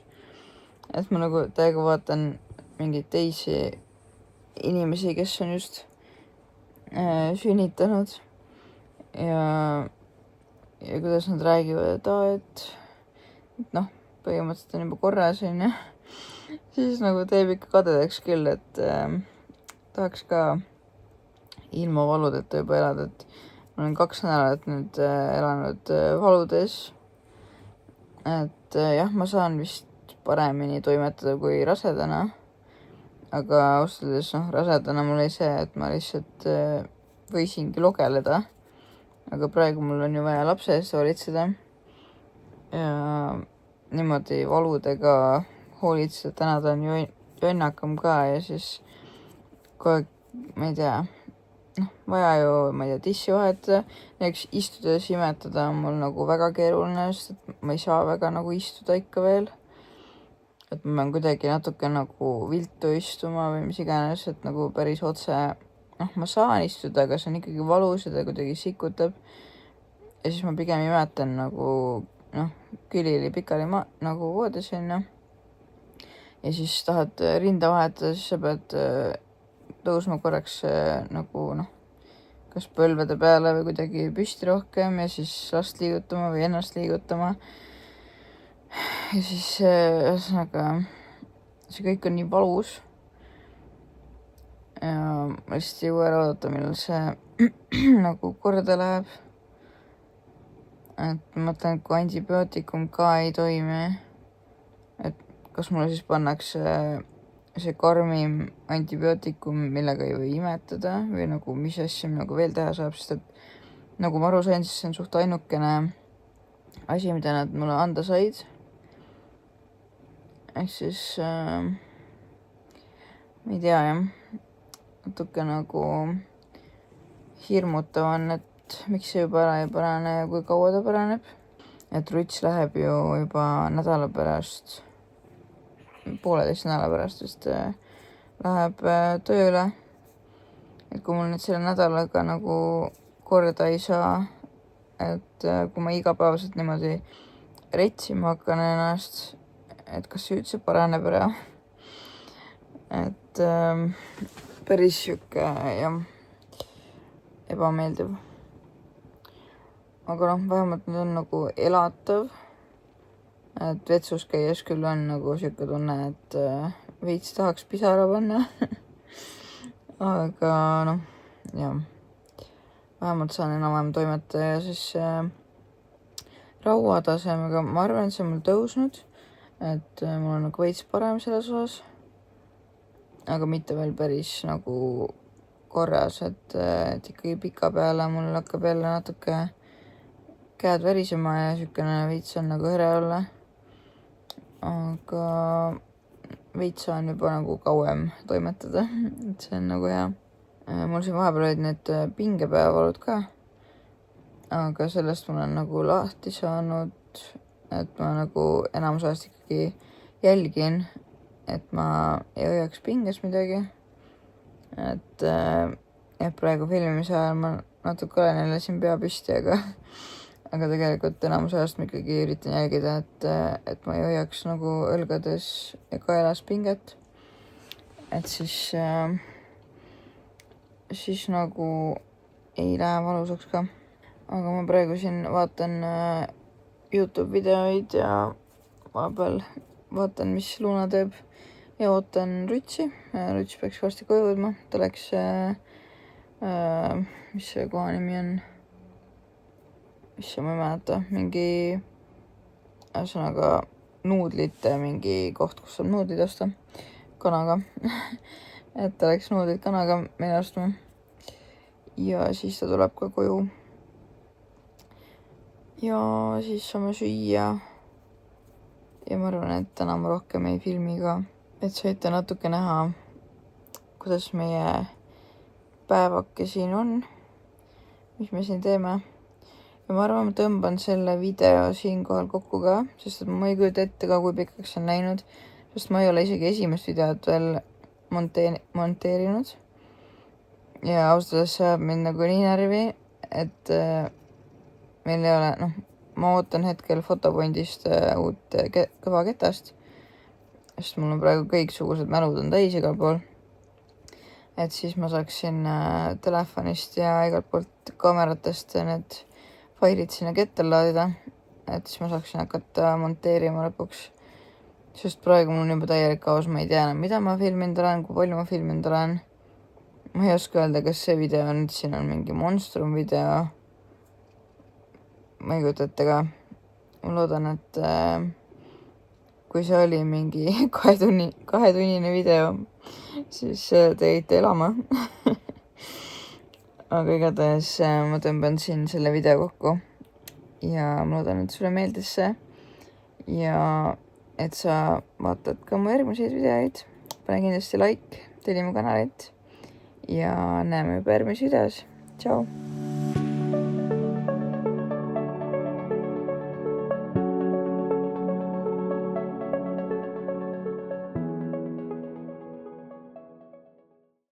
Et ma nagu täiega vaatan mingeid teisi inimesi, kes on just sünnitanud ja kuidas nad räägivad, et põhimõtteliselt on juba korras, onju. Siis nagu teeb ikka kadedaks küll, et tahaks ka ilma valudeta juba elada, et ma olen 2 nädalat nüüd elanud valudes. Et jah, ma saan vist paremini toimetada kui rasedana, aga ausalt öeldes rasedana mul oli see, et ma lihtsalt võisingi logeleda, aga praegu mul on ju vaja lapse eest hoolitseda ja niimoodi valudega hoolitseda, täna ta on ju jonnakam ka ja siis kogu aeg, ma ei tea, vaja ju, ma ei tea, tissi vahetada, näiteks istudes imetada on mul nagu väga keeruline, sest et ma ei saa väga nagu istuda ikka veel. Et ma pean kuidagi natuke nagu viltu istuma või mis iganes, et nagu päris otse, ma saan istuda, aga see on ikkagi valus ja ta kuidagi sikutab. Ja siis ma pigem imetan nagu, külili pikali nagu voodis onju. Ja siis tahad rinda vahetada, siis sa pead tõusma korraks nagu kas põlvede peale või kuidagi püsti rohkem ja siis last liigutama või ennast liigutama. Ja siis ühesõnaga see kõik on nii valus ja ma lihtsalt ei jõua ära oodata, millal see nagu korda läheb. Et ma mõtlen, et kui antibiootikum ka ei toimi, et kas mulle siis pannakse see karmim antibiootikum, millega ei või imetada või nagu mis asja nagu veel teha saab, sest et nagu ma aru sain, siis see on suht ainukene asi, mida nad mulle anda said. Ehk siis ma ei tea jah, natuke nagu hirmutav on, et miks see juba ära ei parane ja kui kaua ta paraneb. Et Ruts läheb ju juba nädala pärast, 1,5 nädala pärast vist läheb tööle. Et kui mul nüüd selle nädalaga nagu korda ei saa, et kui ma igapäevaselt niimoodi retsima hakkan ennast, et kas see üldse paraneb ära. Et päris sihuke jah, ebameeldiv. aga vähemalt nüüd on nagu elatav. et vetsus käies küll on nagu sihuke tunne, et veits tahaks pisara panna aga jah, vähemalt saan enam-vähem toimetada ja siis rauatasemega, ma arvan, et see on mul tõusnud, et mul on nagu veits parem selles osas, aga mitte veel päris nagu korras, et ikkagi pika peale mul hakkab jälle natuke käed värisema ja siukene veits on nagu hõre olla. aga veits saan juba nagu kauem toimetada, et see on nagu hea. mul siin vahepeal olid need pingepeavalud ka, aga sellest ma olen nagu lahti saanud, et ma nagu enamus ajast ikkagi jälgin, et ma ei hoiaks pinges midagi. et praegu filmimise ajal ma natuke olen jälle siin pea püsti, aga tegelikult enamus ajast ma ikkagi üritan jälgida, et ma ei hoiaks nagu õlgades ja kaelas pinget. et siis nagu ei lähe valusaks ka. aga ma praegu siin vaatan YouTube videoid ja vahepeal vaatan, mis Luna teeb ja ootan Rutsi. Ruts peaks varsti koju jõudma, ta läks, mis see koha nimi on? Issa ma ei mäleta, mingi ühesõnaga nuudlite mingi koht, kus saab nuudlid osta kanaga et ta läks nuudlid kanaga meile ostma ja siis ta tuleb ka koju ja siis saame süüa ja ma arvan, et täna ma rohkem ei filmi ka, et saite natuke näha, kuidas meie päevake siin on, mis me siin teeme. ja ma arvan, ma tõmban selle video siinkohal kokku ka, sest et ma ei kujuta ette ka, kui pikaks see on läinud, sest ma ei ole isegi esimest videot veel monteerinud. ja ausalt öeldes see ajab mind nagu nii närvi, et meil ei ole, ma ootan hetkel Fotopondist uut kõvaketast, sest mul on praegu kõiksugused mälud on täis igal pool. et siis ma saaksin telefonist ja igalt poolt kaameratest need failid sinna kettel laadida, et siis ma saaksin hakata monteerima lõpuks. sest praegu mul on juba täielik kaos, ma ei tea enam, mida ma filminud olen, kui palju ma filminud olen. ma ei oska öelda, kas see video nüüd siin on mingi Monstrum video. ma ei kujuta ette ka. ma loodan, et kui see oli mingi kahetunnine video, siis te jäite elama aga igatahes ma tõmban siin selle video kokku ja ma loodan, et sulle meeldis see ja et sa vaatad ka mu järgmiseid videoid. pane kindlasti like, telli mu kanalit ja näeme juba järgmises videos. Tšau!